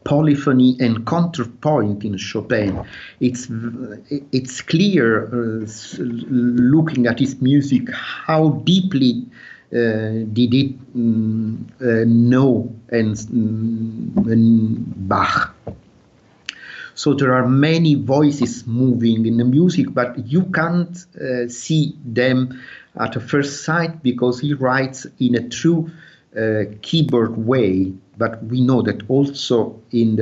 polyphony and counterpoint in Chopin. It's clear looking at his music how deeply did it know and Bach. So there are many voices moving in the music, but you can't see them at a first sight because he writes in a true keyboard way. But we know that also in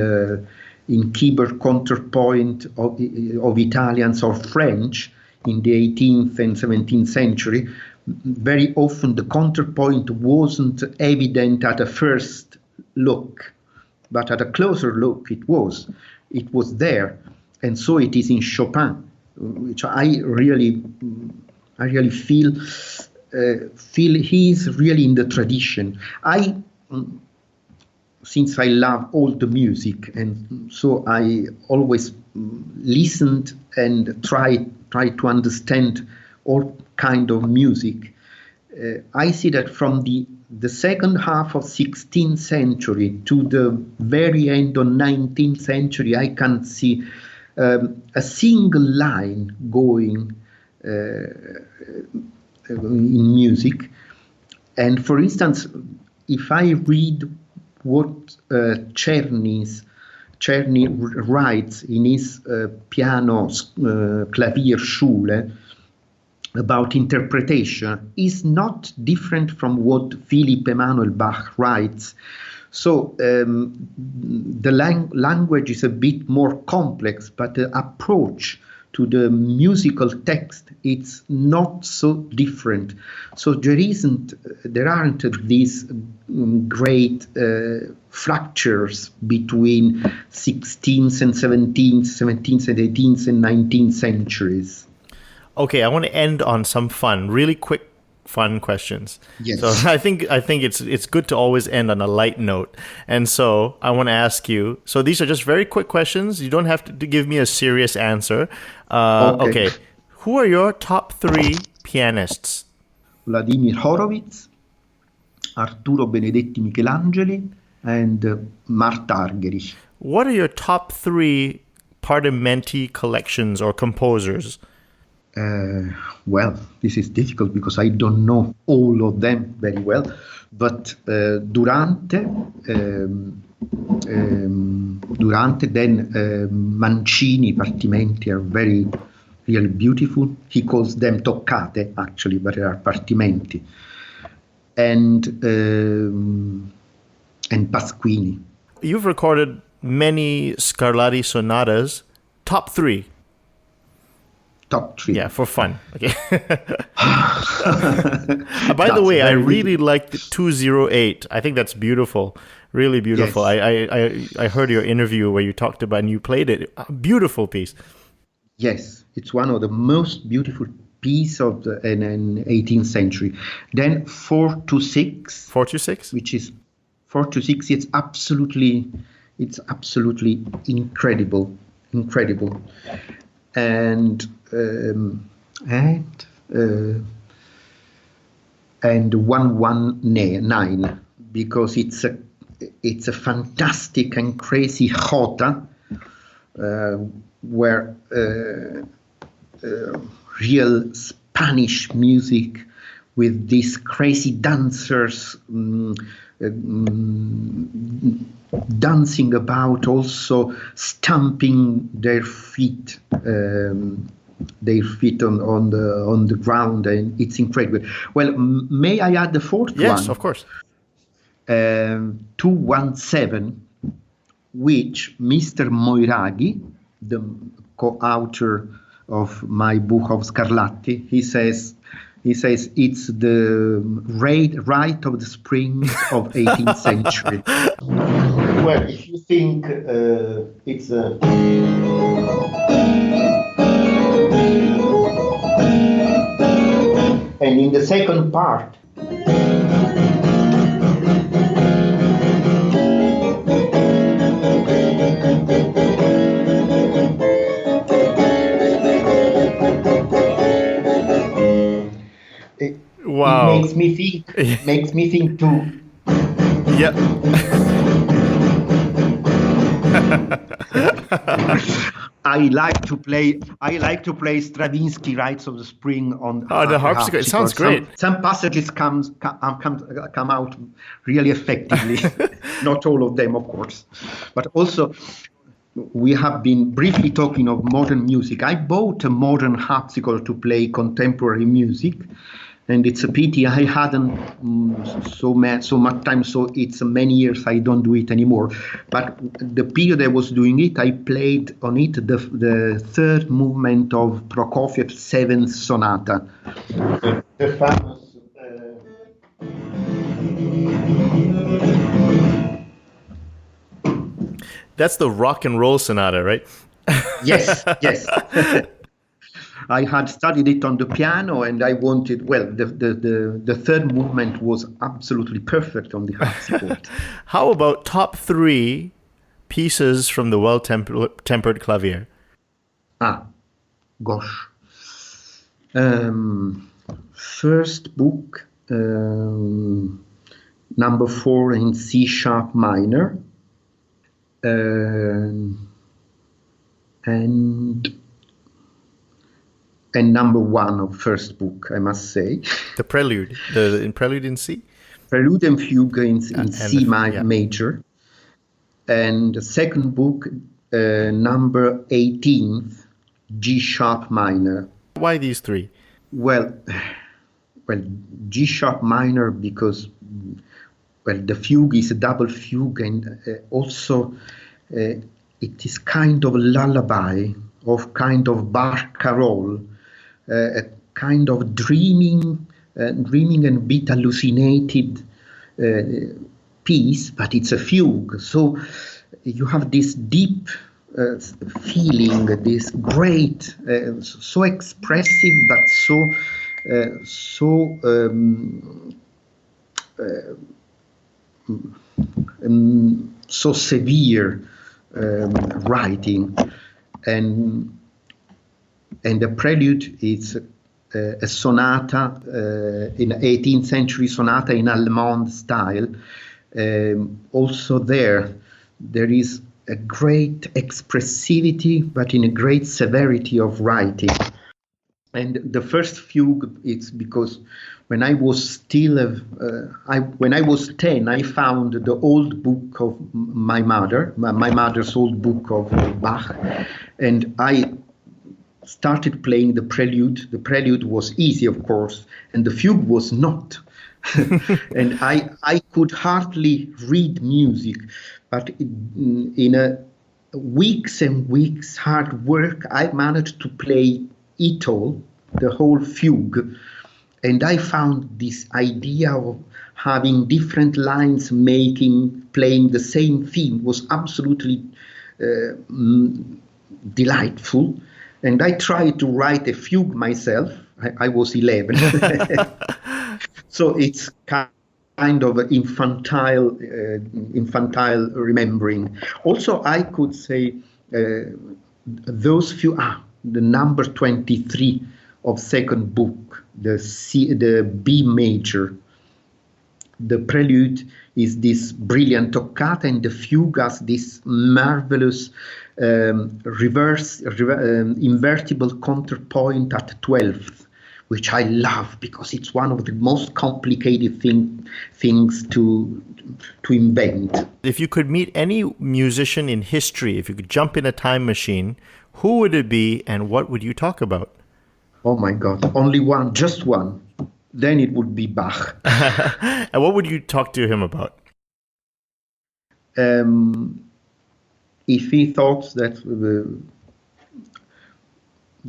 keyboard counterpoint of Italians or French in the 18th and 17th century, very often the counterpoint wasn't evident at a first look, but at a closer look it was there. And so it is in Chopin, which I really feel he is really in the tradition. Since I love all the music, and so I always listened and try to understand all kind of music. I see that from the second half of 16th century to the very end of 19th century, I can see a single line going in music. And for instance, if I read what Czerny writes in his piano Klavierschule about interpretation, is not different from what Philipp Emanuel Bach writes. So the language is a bit more complex, but the approach to the musical text, it's not so different. So there aren't these great fractures between 16th and 17th, 17th and 18th and 19th centuries. Okay, I want to end on some really quick fun questions. Yes. So I think it's good to always end on a light note. And so I want to ask you, so these are just very quick questions. You don't have to give me a serious answer. Okay. Who are your top 3 pianists? Vladimir Horowitz, Arturo Benedetti Michelangeli, and Marta Argerich. What are your top 3 Partimenti collections or composers? Well, this is difficult because I don't know all of them very well, but Durante, then Mancini, Partimenti are really beautiful. He calls them toccate, actually, but they are Partimenti. And Pasquini. You've recorded many Scarlatti sonatas. Top 3. Top 3. Yeah, for fun. Okay. By the way, I really liked the 208. I think that's beautiful. Really beautiful. Yes. I heard your interview where you talked about and you played it. A beautiful piece. Yes, it's one of the most beautiful pieces of the 18th century. Then 426. 426? Which is 426. It's absolutely incredible. And and 119, because it's a fantastic and crazy jota, where real Spanish music with these crazy dancers dancing about, also stamping their feet on the ground, and it's incredible. Well, may I add the fourth one? Yes, of course. 217, which Mr. Moiraghi, the co-author of my book of Scarlatti, he says it's the rite of the spring of 18th century. Well, if you think it's a... And in the second part, wow. It makes me think too. Yep. I like to play Stravinsky Rites of the Spring on the harpsichord. It sounds great. Some passages come out really effectively. Not all of them, of course, but also we have been briefly talking of modern music. I bought a modern harpsichord to play contemporary music, and it's a pity I hadn't so much time, so it's many years I don't do it anymore. But the period I was doing it, I played on it the third movement of Prokofiev's Seventh Sonata. The famous... That's the rock and roll sonata, right? Yes. I had studied it on the piano, and I wanted, the third movement was absolutely perfect on the harpsichord. How about top 3 pieces from the well-tempered clavier? Gosh. First book, number 4 in C sharp minor, and number 1 of first book, I must say. The Prelude, the Prelude in C? Prelude and Fugue in C major. And the second book, number 18th, G sharp minor. Why these 3? Well, G sharp minor because, the fugue is a double fugue, and also it is kind of a lullaby, of kind of barcarolle, a kind of dreaming and bit hallucinated piece, but it's a fugue. So you have this deep feeling, this great, so expressive, but so severe writing, and the Prelude is a sonata, in 18th century sonata in Allemande style. Also there is a great expressivity, but in a great severity of writing. And the first fugue, it's because when I was when I was 10, I found the old book of my mother's old book of Bach, and I started playing the Prelude. The Prelude was easy, of course, and the fugue was not. And I could hardly read music, but in weeks and weeks hard work, I managed to play it all, the whole fugue. And I found this idea of having different lines playing the same theme was absolutely delightful. And I tried to write a fugue myself. I was 11. So it's kind of infantile remembering. Also, I could say those few, the number 23 of second book, the B major. The prelude is this brilliant toccata, and the fugue has this marvelous invertible counterpoint at 12th, which I love because it's one of the most complicated things to invent. If you could meet any musician in history, if you could jump in a time machine, who would it be and what would you talk about? Oh my God, only one, just one. Then it would be Bach. And what would you talk to him about? If he thought that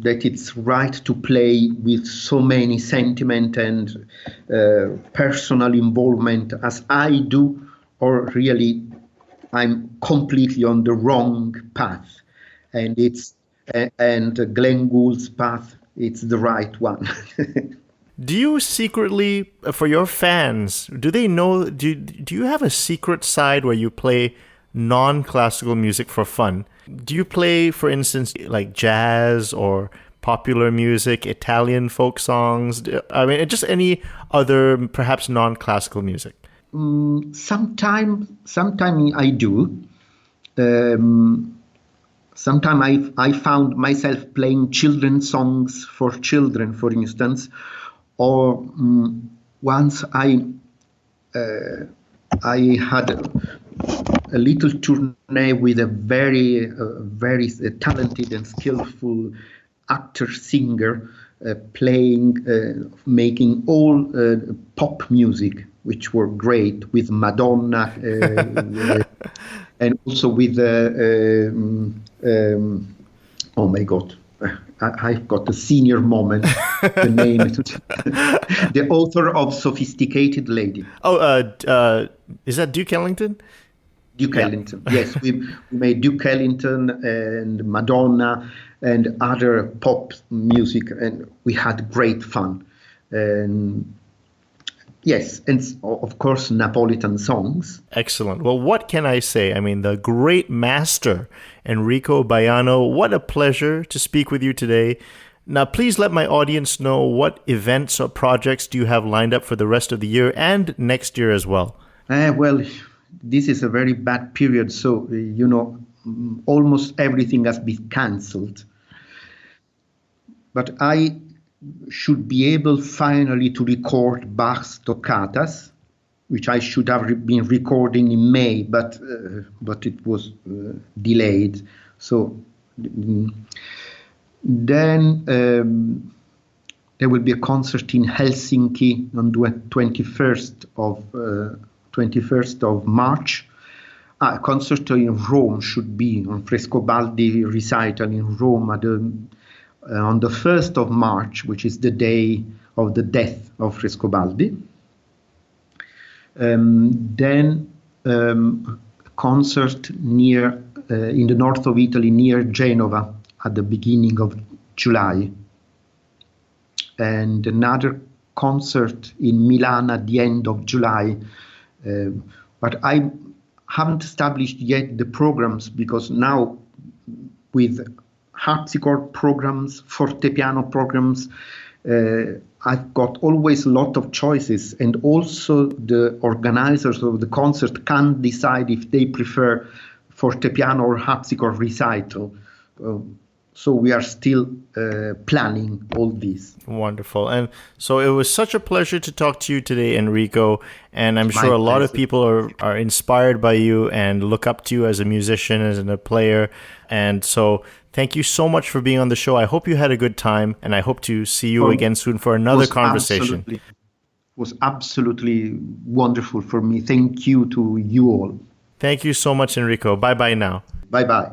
it's right to play with so many sentiment and personal involvement as I do, or really I'm completely on the wrong path, and Glenn Gould's path, it's the right one. Do you secretly, for your fans, do they know, do you have a secret side where you play non-classical music for fun? Do you play, for instance, like jazz or popular music, Italian folk songs? I mean, just any other, perhaps non-classical music? Sometimes I do. Sometimes I found myself playing children's songs for children, for instance. Or once I had a little tournée with a very talented and skillful actor-singer making all pop music, which were great, with Madonna and also with oh my God. I've got a senior moment. The name, the author of Sophisticated Lady. Oh, is that Duke Ellington? Duke Ellington. Yes, we made Duke Ellington and Madonna and other pop music, and we had great fun. And yes, and of course Napolitan songs. Excellent. Well, what can I say? I mean, the great master Enrico Baiano. What a pleasure to speak with you today. Now, please let my audience know what events or projects do you have lined up for the rest of the year and next year as well. Well, this is a very bad period, so, almost everything has been cancelled. But I should be able finally to record Bach's toccatas, which I should have been recording in May, but it was delayed. So then there will be a concert in Helsinki on the 21st of March. A concert in Rome should be on Frescobaldi recital in Rome on the 1st of March, which is the day of the death of Frescobaldi. Then a concert in the north of Italy, near Genova, at the beginning of July. And another concert in Milan at the end of July. But I haven't established yet the programs, because now with harpsichord programs, fortepiano programs, I've got always a lot of choices, and also the organizers of the concert can't decide if they prefer fortepiano or harpsichord recital. So we are still planning all this. Wonderful. And so it was such a pleasure to talk to you today, Enrico. And I'm sure a lot of people are inspired by you and look up to you as a musician, as a player. And so thank you so much for being on the show. I hope you had a good time, and I hope to see you again soon for another conversation. It was absolutely wonderful for me. Thank you to you all. Thank you so much, Enrico. Bye-bye now. Bye-bye.